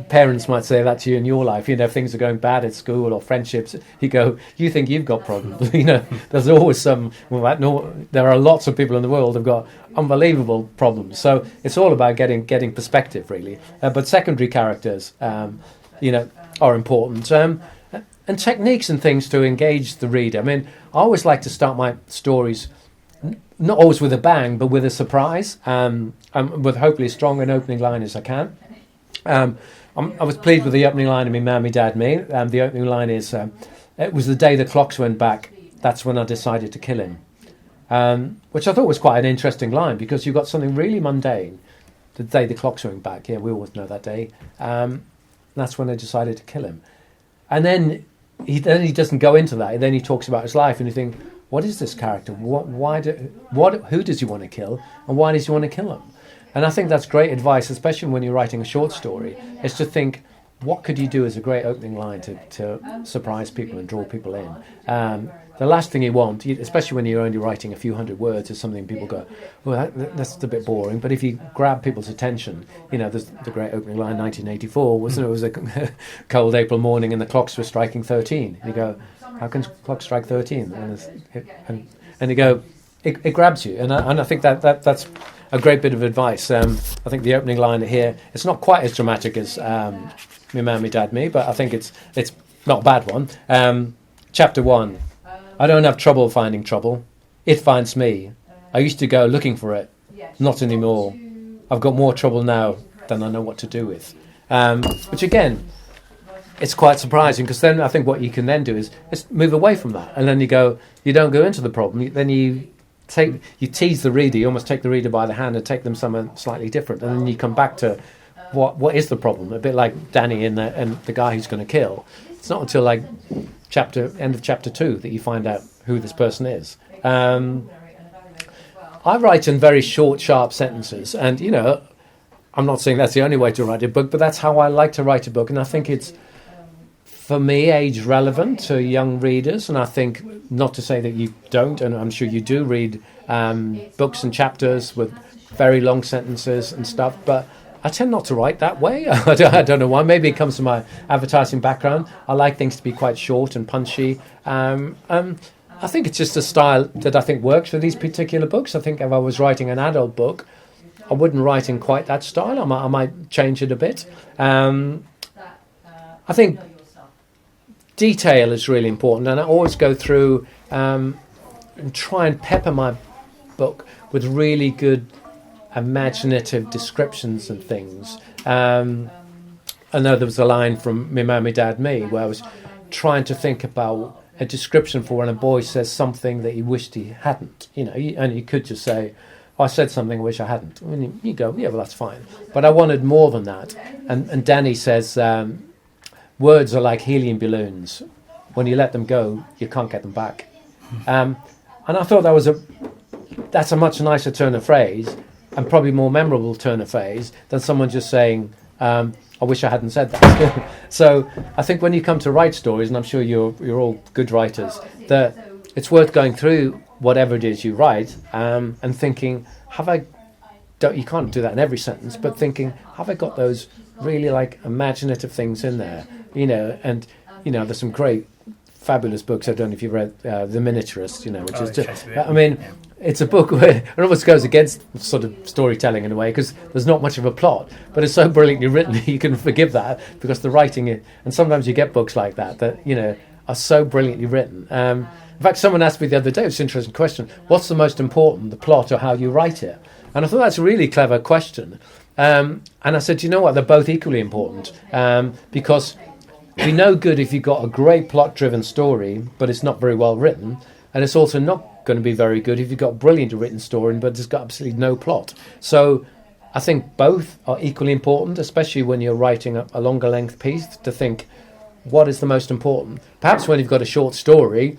Speaker 2: parents might say that to you in your life. If things are going bad at school or friendships, you think you've got problems. There's always some. There are lots of people in the world who've got unbelievable problems. So it's all about getting perspective, really. But secondary characters, are important. And techniques and things to engage the reader. I mean, I always like to start my stories, not always with a bang, but with a surprise, with hopefully as strong an opening line as I can. I was pleased with the opening line of Me, Mammy, Dad, Me. The opening line is, it was the day the clocks went back, that's when I decided to kill him. Which I thought was quite an interesting line, because you've got something really mundane, the day the clocks went back. Yeah, we always know that day. That's when I decided to kill him. And then he doesn't go into that. Then he talks about his life, and you think, what is this character? Who does he want to kill, and why does he want to kill him? And I think that's great advice, especially when you're writing a short story, is to think, what could you do as a great opening line to surprise people and draw people in? The last thing you want, especially when you're only writing a few hundred words, is something people go, well, that's a bit boring. But if you grab people's attention, there's the great opening line, 1984, wasn't it? It was a cold April morning and the clocks were striking 13. And you go, how can clocks strike 13? And you go, it grabs you. And I think that's a great bit of advice. I think the opening line here, it's not quite as dramatic as Me, Mammy, Dad, Me, but I think it's not a bad one. Chapter 1. I don't have trouble finding trouble. It finds me. I used to go looking for it. Not anymore. I've got more trouble now than I know what to do with. Which again, it's quite surprising, because then I think what you can then do is move away from that, and then you don't go into the problem. Then you tease the reader. You almost take the reader by the hand and take them somewhere slightly different, and then you come back to what is the problem. A bit like Danny and the guy who's going to kill. It's not until like end of chapter 2 that you find out who this person is. I write in very short, sharp sentences, and I'm not saying that's the only way to write a book, but that's how I like to write a book, and I think it's, for me, age relevant to young readers. And I think, not to say that you don't, and I'm sure you do read books and chapters with very long sentences and stuff, but I tend not to write that way. I don't know why. Maybe it comes from my advertising background. I like things to be quite short and punchy. I think it's just a style that I think works for these particular books. I think if I was writing an adult book, I wouldn't write in quite that style. I might change it a bit. I think detail is really important, and I always go through and try and pepper my book with really good imaginative descriptions and things. I know there was a line from Me Mum, Me Dad, Me, where I was trying to think about a description for when a boy says something that he wished he hadn't. And you could just say, I said something I wish I hadn't. And you go, yeah, well, that's fine. But I wanted more than that. And Danny says, words are like helium balloons. When you let them go, you can't get them back. And I thought that's a much nicer turn of phrase, and probably more memorable turn of phrase than someone just saying, I wish I hadn't said that. So I think when you come to write stories, and I'm sure you're all good writers, that it's worth going through whatever it is you write and thinking, you can't do that in every sentence, but thinking, have I got those really like imaginative things in there? And there's some great, fabulous books. I don't know if you've read The Miniaturist, which is just, it's a book where it almost goes against sort of storytelling in a way, because there's not much of a plot, but it's so brilliantly written you can forgive that, because the writing and sometimes you get books like that are so brilliantly written. In fact, someone asked me the other day, it's an interesting question, what's the most important, the plot or how you write it? And I thought that's a really clever question. And I said, you know what, they're both equally important, because we know good if you've got a great plot-driven story, but it's not very well written, and it's also not going to be very good if you've got a brilliant written story, but it's got absolutely no plot. So I think both are equally important, especially when you're writing a longer length piece, to think, what is the most important? Perhaps when you've got a short story,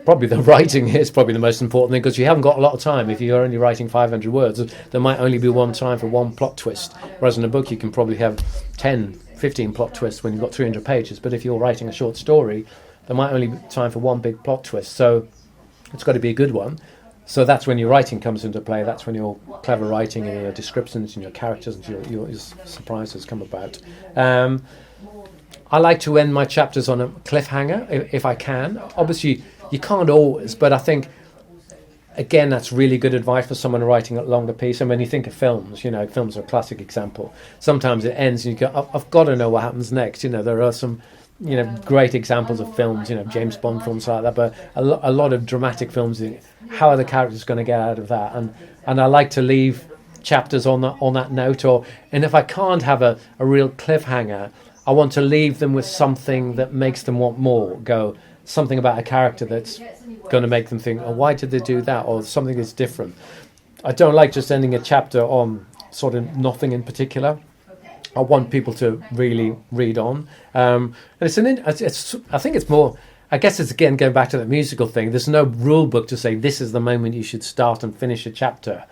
Speaker 2: probably the writing is probably the most important thing, because you haven't got a lot of time. If you're only writing 500 words, there might only be one time for one plot twist, whereas in a book you can probably have 10, 15 plot twists when you've got 300 pages. But if you're writing a short story, there might only be time for one big plot twist. So it's got to be a good one. So that's when your writing comes into play. That's when your clever writing and your descriptions and your characters and your surprises come about. I like to end my chapters on a cliffhanger if I can. Obviously, you can't always, but I think, again, that's really good advice for someone writing a longer piece. And when you think of films, films are a classic example. Sometimes it ends and you go, I've got to know what happens next. There are some great examples of films, James Bond films like that, but a lot of dramatic films, how are the characters going to get out of that? And I like to leave chapters on that note, and if I can't have a real cliffhanger, I want to leave them with something that makes them want more, something about a character that's going to make them think, oh, why did they do that? Or something that's different. I don't like just ending a chapter on sort of nothing in particular. I want people to really read on. And I think it's more, I guess it's again going back to that musical thing. There's no rule book to say this is the moment you should start and finish a chapter.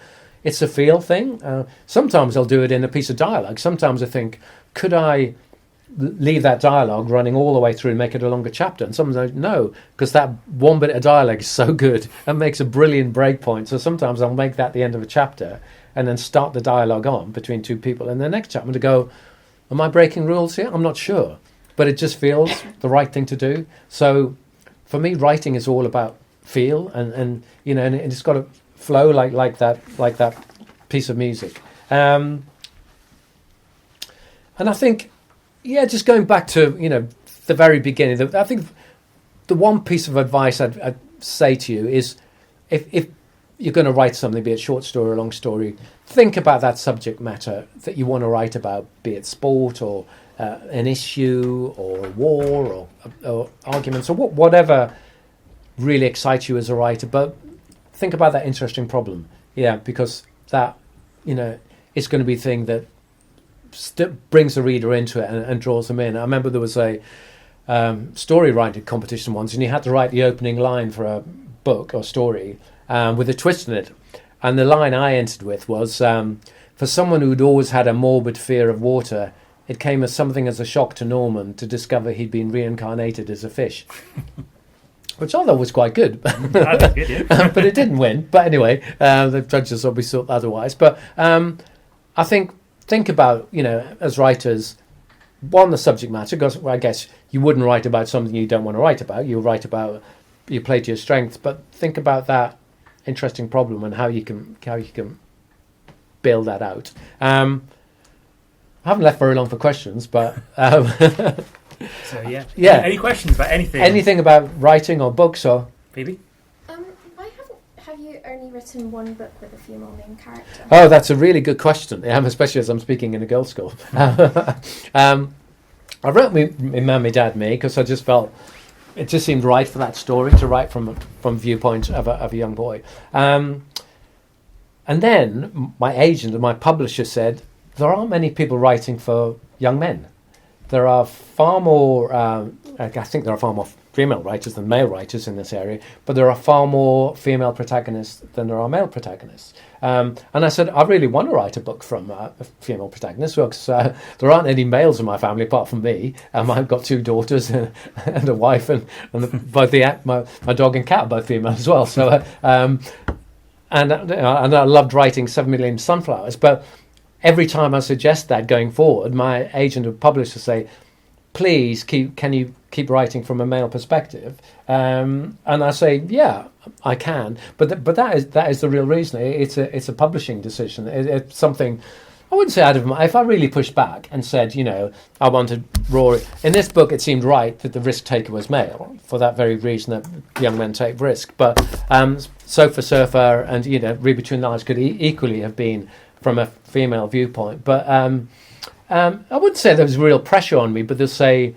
Speaker 2: It's a feel thing. Sometimes I'll do it in a piece of dialogue. Sometimes I think, could I leave that dialogue running all the way through and make it a longer chapter? And sometimes I no, because that one bit of dialogue is so good and makes a brilliant break point. So sometimes I'll make that the end of a chapter and then start the dialogue on between two people, and the next chapter to go, am I breaking rules here? I'm not sure, but it just feels the right thing to do. So for me, writing is all about feel, and it's got to flow like that piece of music. And I think, just going back to the very beginning, I think the one piece of advice I'd say to you is, if you're going to write something, be it short story or long story, think about that subject matter that you want to write about, be it sport or an issue or war or arguments or whatever really excites you as a writer. But think about that interesting problem, because that, is going to be the thing that brings the reader into it and draws them in. I remember there was a story writing competition once, and you had to write the opening line for a book or story with a twist in it. And the line I entered with was, for someone who'd always had a morbid fear of water, it came as something as a shock to Norman to discover he'd been reincarnated as a fish. Which I thought was quite good.
Speaker 4: That's good, yeah.
Speaker 2: But it didn't win. But anyway, the judges obviously thought otherwise. But I think about, as writers, one, the subject matter, because I guess you wouldn't write about something you don't want to write about. You write about, you play to your strengths, but think about that interesting problem and how you can build that out. I haven't left very long for questions, but
Speaker 4: So yeah. Any questions about anything?
Speaker 2: Anything about writing or books or
Speaker 4: Phoebe?
Speaker 3: Have you only written one book with a female main character?
Speaker 2: Oh, that's a really good question. Especially as I'm speaking in a girls' school. I wrote Me, Mum, Me, Dad, Me because I just felt it just seemed right for that story to write from viewpoint of a young boy. And then my agent and my publisher said there aren't many people writing for young men. There are far more. I think there are far more female writers than male writers in this area, but there are far more female protagonists than there are male protagonists. And I said, I really want to write a book from a female protagonist because there aren't any males in my family apart from me. I've got 2 daughters and a wife, and both my dog and cat are both female as well. So, and I loved writing 7 Million Sunflowers, but every time I suggest that going forward, my agent and publisher say, please, can you keep writing from a male perspective? And I say, yeah, I can. But that is the real reason. It's a publishing decision. It's something, I wouldn't say out of my... If I really pushed back and said, I wanted Rory... In this book, it seemed right that the risk taker was male, for that very reason that young men take risk. But Sofa Surfer and, Read Between the Lines could equally have been from a female viewpoint. But I wouldn't say there was real pressure on me, but they'll say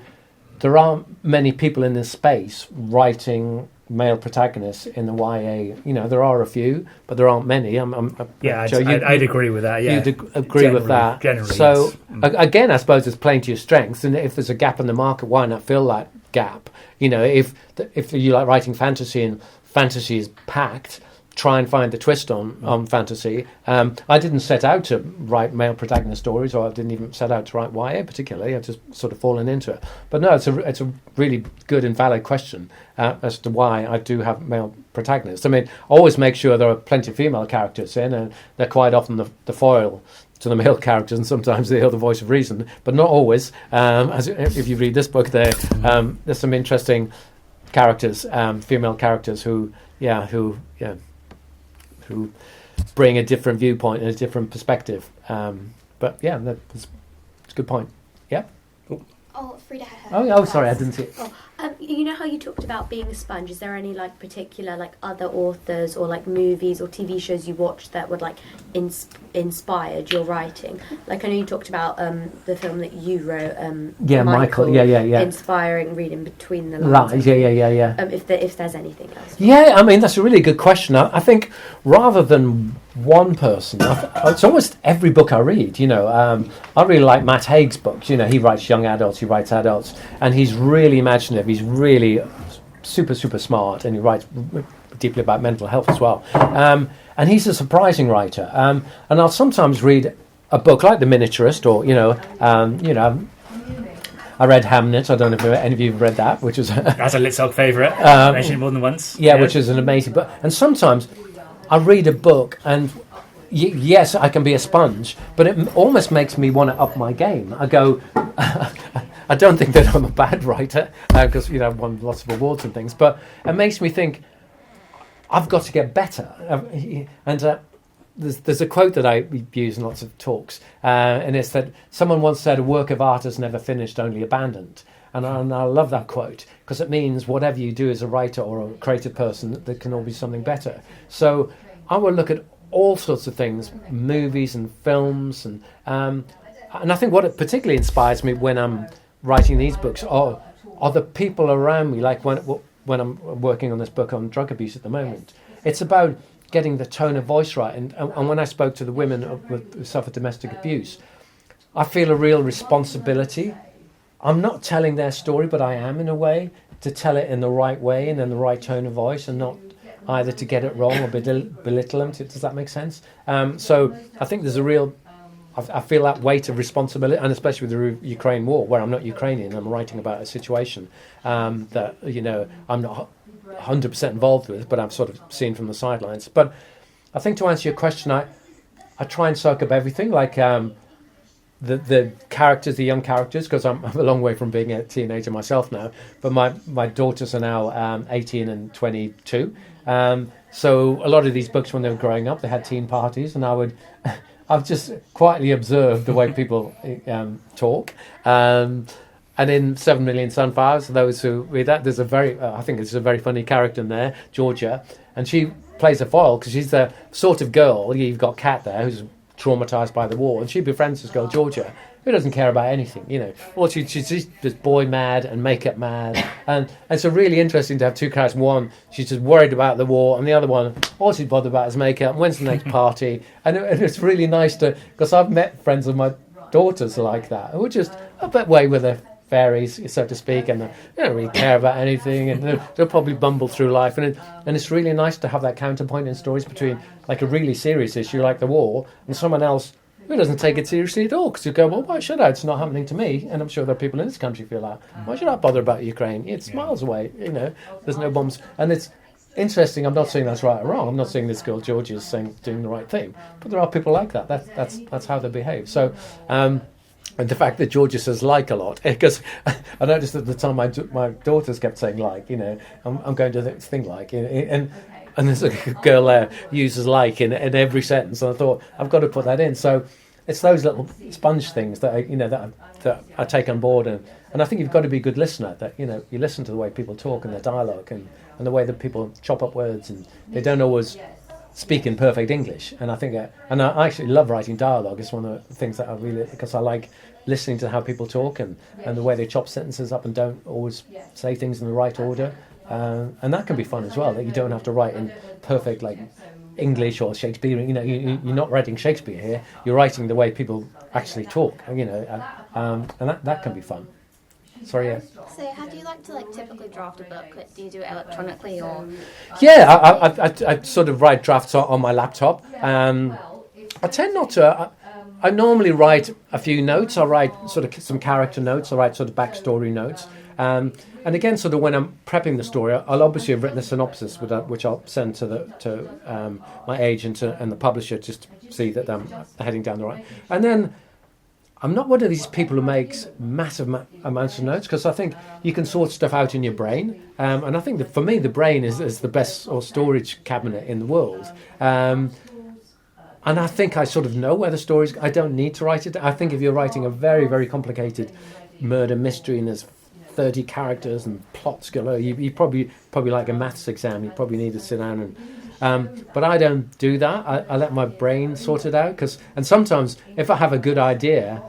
Speaker 2: there aren't many people in this space writing male protagonists in the YA. There are a few, but there aren't many.
Speaker 4: I'd agree with that. Yeah,
Speaker 2: you'd agree with that.
Speaker 4: Generally,
Speaker 2: so
Speaker 4: yes.
Speaker 2: Again, I suppose it's playing to your strengths, and if there's a gap in the market, why not fill that gap? If you like writing fantasy and fantasy is packed, try and find the twist on fantasy. I didn't set out to write male protagonist stories, or I didn't even set out to write YA particularly. I've just sort of fallen into it. But no, it's a really good and valid question as to why I do have male protagonists. I mean, I always make sure there are plenty of female characters in, and they're quite often the foil to the male characters, and sometimes they are the voice of reason, but not always. If you read this book, there's some interesting characters, female characters who bring a different viewpoint and a different perspective. But yeah, it's a good point. Yeah.
Speaker 3: Oh, Frida had her.
Speaker 2: Oh, sorry, I didn't see it.
Speaker 3: You know how you talked about being a sponge? Is there any particular other authors or movies or TV shows you watched that would inspired your writing? I know you talked about the film that you wrote.
Speaker 2: Michael. Yeah.
Speaker 3: Inspiring reading between the lines.
Speaker 2: Yeah.
Speaker 3: If there's anything else.
Speaker 2: Yeah, I mean that's a really good question. I think rather than one person, it's almost every book I read. I really like Matt Haig's books. He writes young adults, he writes adults, and he's really imaginative. He's really super, super smart, and he writes deeply about mental health as well. And he's a surprising writer. And I'll sometimes read a book like The Miniaturist, or I read Hamnet. I don't know if any of you have read that, which is
Speaker 4: that's a Litsoc favourite. Mentioned it more than once.
Speaker 2: Yeah, which is an amazing book. And sometimes I read a book and. Yes, I can be a sponge, but it almost makes me want to up my game. I go, I don't think that I'm a bad writer because I've won lots of awards and things, but it makes me think I've got to get better. And there's a quote that I use in lots of talks, and it's that someone once said, "A work of art is never finished, only abandoned." And I love that quote, because it means whatever you do as a writer or a creative person, there can always be something better. So I will look at all sorts of things, movies and films, and I think what it particularly inspires me when I'm writing these books are the people around me. Like when I'm working on this book on drug abuse at the moment, it's about getting the tone of voice right. And when I spoke to the women who suffer domestic abuse, I feel a real responsibility. I'm not telling their story, but I am in a way, to tell it in the right way and in the right tone of voice, and not either to get it wrong or belittle them. Does that make sense? So I think there's a real... I feel that weight of responsibility, and especially with the Ukraine war, where I'm not Ukrainian, I'm writing about a situation that, you know, I'm not 100% involved with, but I'm sort of seen from the sidelines. But I think, to answer your question, I try and soak up everything, like the characters, the young characters, because I'm a long way from being a teenager myself now, but my daughters are now 18 and 22. So a lot of these books, when they were growing up, they had teen parties, and I've just quietly observed the way people talk. And in 7 Million Sunflowers, those who read that, there's I think it's a very funny character in there, Georgia, and she plays a foil because she's the sort of girl, you've got Kat there, who's traumatised by the war, and she befriends this girl, Georgia, who doesn't care about anything, you know. Well, she's just boy mad and makeup mad, and it's really interesting to have two characters. One, she's just worried about the war, and the other one, all she's bothered about is makeup. And when's the next party? And it's really nice because I've met friends of my daughters like that who are just a bit way with their fairies, so to speak, and they don't really care about anything, and they'll probably bumble through life. And it's really nice to have that counterpoint in stories between, like, a really serious issue like the war and someone else who doesn't take it seriously at all, because you go, well, why should I? It's not happening to me. And I'm sure there are people in this country who feel like, why should I bother about Ukraine? It's miles away, you know, there's no bombs. And it's interesting, I'm not saying that's right or wrong, I'm not saying this girl Georgia is doing the right thing, but there are people like that. That's how they behave. So and the fact that Georgia says like a lot, because I noticed at the time my daughters kept saying like, you know, I'm going to this thing like, and there's a girl there uses like in every sentence, and I thought, I've got to put that in. So it's those little sponge things that I take on board, and I think you've got to be a good listener, that, you know, you listen to the way people talk and their dialogue and the way that people chop up words, and they don't always speak in perfect English. And I think and I actually love writing dialogue. It's one of the things that I really, because I like listening to how people talk and the way they chop sentences up and don't always say things in the right order. And that can be fun as well, that you don't have to write in perfect, like, English or Shakespearean. You know, you're not writing Shakespeare here, you're writing the way people actually talk, you know, and that can be fun. Sorry, yeah.
Speaker 5: So how do you like to, typically draft a book? Do you do it electronically or...?
Speaker 2: Yeah, I sort of write drafts on my laptop. I tend not to... I normally write a few notes. I write sort of some character notes. I write sort of backstory notes. And again, sort of when I'm prepping the story, I'll obviously have written a synopsis which I'll send to my agent and the publisher, just to see that I'm heading down the right. And then I'm not one of these people who makes massive amounts of notes, because I think you can sort stuff out in your brain. And I think that for me, the brain is the best storage cabinet in the world. And I think I sort of know where the story's... I don't need to write it. I think if you're writing a very, very complicated murder mystery and there's 30 characters and plots galore, you probably like a maths exam, you probably need to sit down and... but I don't do that. I let my brain sort it out. And sometimes, if I have a good idea,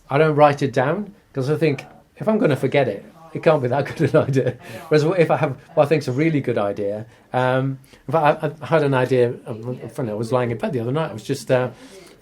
Speaker 2: I don't write it down, because I think, if I'm going to forget it, it can't be that good an idea. Whereas if I have what I think is a really good idea, if I had an idea, I was lying in bed the other night, I was just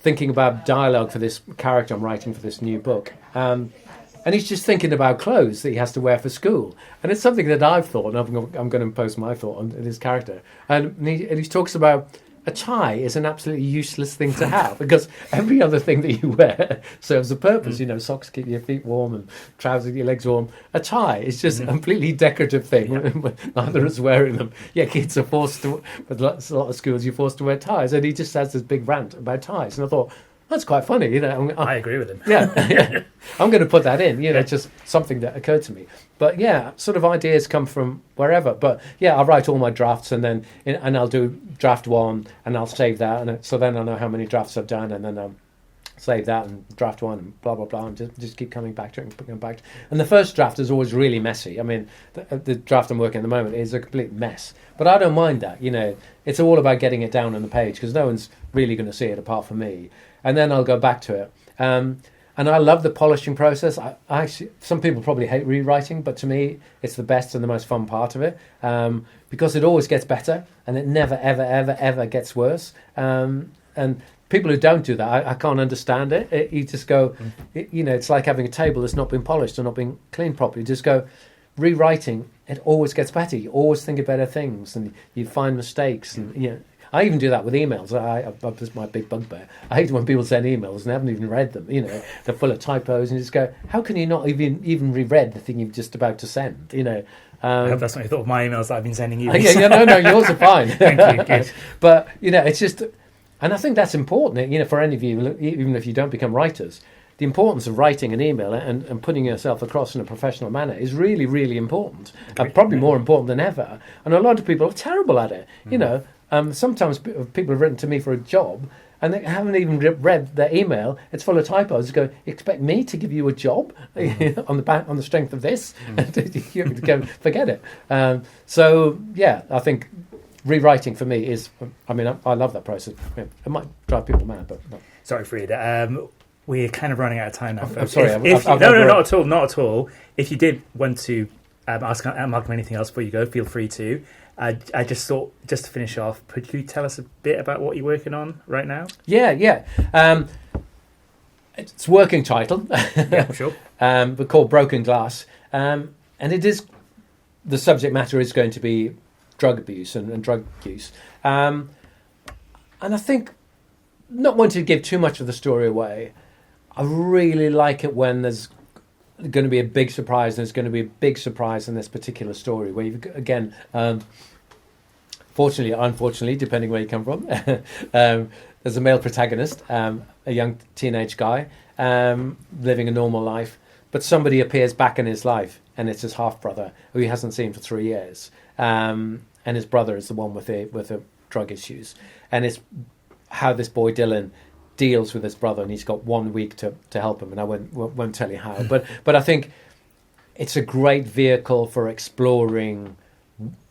Speaker 2: thinking about dialogue for this character I'm writing for this new book. And he's just thinking about clothes that he has to wear for school. And it's something that I've thought, and I'm going to impose my thought on this character. And he talks about a tie is an absolutely useless thing to have, because every other thing that you wear serves a purpose. You know, socks keep your feet warm and trousers keep your legs warm. A tie is just a completely decorative thing. Neither is wearing them. Yeah, kids are forced to, with a lot of schools, you're forced to wear ties. And he just has this big rant about ties. And I thought, that's quite funny, you know.
Speaker 4: I agree with him.
Speaker 2: Yeah. I'm going to put that in, you know, just something that occurred to me. But yeah, sort of ideas come from wherever. But yeah, I'll write all my drafts, and I'll do draft one, and I'll save that, and so then I know how many drafts I've done, and then save that and draft one and blah blah blah, and just keep coming back to it and coming back to it. And the first draft is always really messy. I mean, the draft I'm working at the moment is a complete mess, but I don't mind that. It's all about getting it down on the page because no one's really going to see it apart from me, and then I'll go back to it. And I love the polishing process. I actually, some people probably hate rewriting, but to me, it's the best and the most fun part of it because it always gets better and it never, ever, ever, ever gets worse. And people who don't do that, I can't understand it. You just go, it's like having a table that's not been polished or not been cleaned properly. Just go, rewriting, it always gets better. You always think of better things and you find mistakes. And I even do that with emails. That's my big bugbear. I hate when people send emails and they haven't even read them. They're full of typos, and you just go, how can you not even reread the thing you're just about to send?
Speaker 4: I hope that's not your thought of my emails that I've been sending you.
Speaker 2: No, yours are fine.
Speaker 4: Thank you. Good.
Speaker 2: But it's just, and I think that's important. For any of you, even if you don't become writers, the importance of writing an email and putting yourself across in a professional manner is really, really important. Probably more important than ever. And a lot of people are terrible at it. Sometimes people have written to me for a job and they haven't even read their email. It's full of typos. They go, you expect me to give you a job on the strength of this? Go, forget it. I think rewriting for me is. I love that process. It might drive people mad, but no.
Speaker 4: Sorry, Frieda. We're kind of running out of time now.
Speaker 2: I'm sorry.
Speaker 4: No, not at all. If you did want to ask Malcolm anything else before you go, feel free to. I just thought, just to finish off, could you tell us a bit about what you're working on right now?
Speaker 2: Yeah. It's working title.
Speaker 4: Yeah, sure.
Speaker 2: But called Broken Glass. And it is, the subject matter is going to be drug abuse and drug use. And I think, not wanting to give too much of the story away, I really like it when there's going to be a big surprise, and there's going to be a big surprise in this particular story where you've, again, fortunately or unfortunately, depending where you come from, there's a male protagonist, a young teenage guy living a normal life, but somebody appears back in his life, and it's his half brother who he hasn't seen for 3 years, and his brother is the one with the drug issues, and it's how this boy Dylan deals with his brother, and he's got 1 week to help him, and I won't tell you how, but I think it's a great vehicle for exploring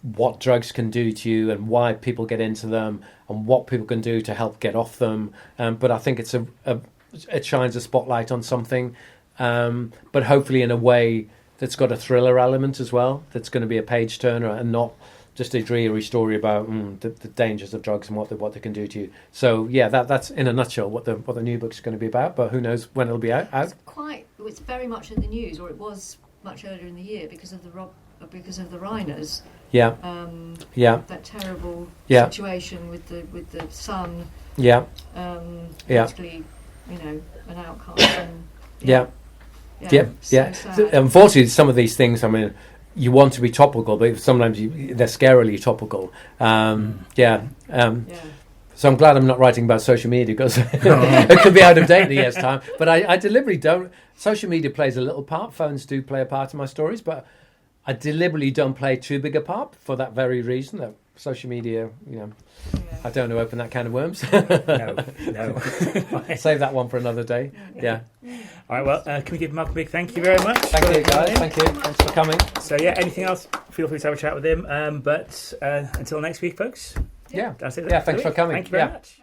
Speaker 2: what drugs can do to you and why people get into them and what people can do to help get off them, but I think it shines a spotlight on something, but hopefully in a way that's got a thriller element as well, that's going to be a page turner and not just a dreary story about the dangers of drugs and what they can do to you. So that's in a nutshell what the new book's going to be about. But who knows when it'll be out?
Speaker 1: It's very much in the news, or it was much earlier in the year because of the Rhiners.
Speaker 2: Yeah.
Speaker 1: That terrible situation with the son.
Speaker 2: Yeah.
Speaker 1: Basically, an outcast. And,
Speaker 2: Yeah.
Speaker 1: So
Speaker 2: Unfortunately, some of these things, you want to be topical, but sometimes they're scarily topical. So I'm glad I'm not writing about social media because it could be out of date in a year's time. But I deliberately don't. Social media plays a little part. Phones do play a part in my stories, but I deliberately don't play too big a part for that very reason. That social media, I don't want to open that can of worms.
Speaker 4: No.
Speaker 2: Save that one for another day. Yeah.
Speaker 4: All right, well, can we give Malcolm a big thank you very much?
Speaker 2: Thank you, guys. Thank you. Thanks for coming.
Speaker 4: So, anything else, feel free to have a chat with him. But until next week, folks.
Speaker 2: Yeah.
Speaker 4: That's it.
Speaker 2: Yeah, thanks for coming.
Speaker 4: Thank you very much.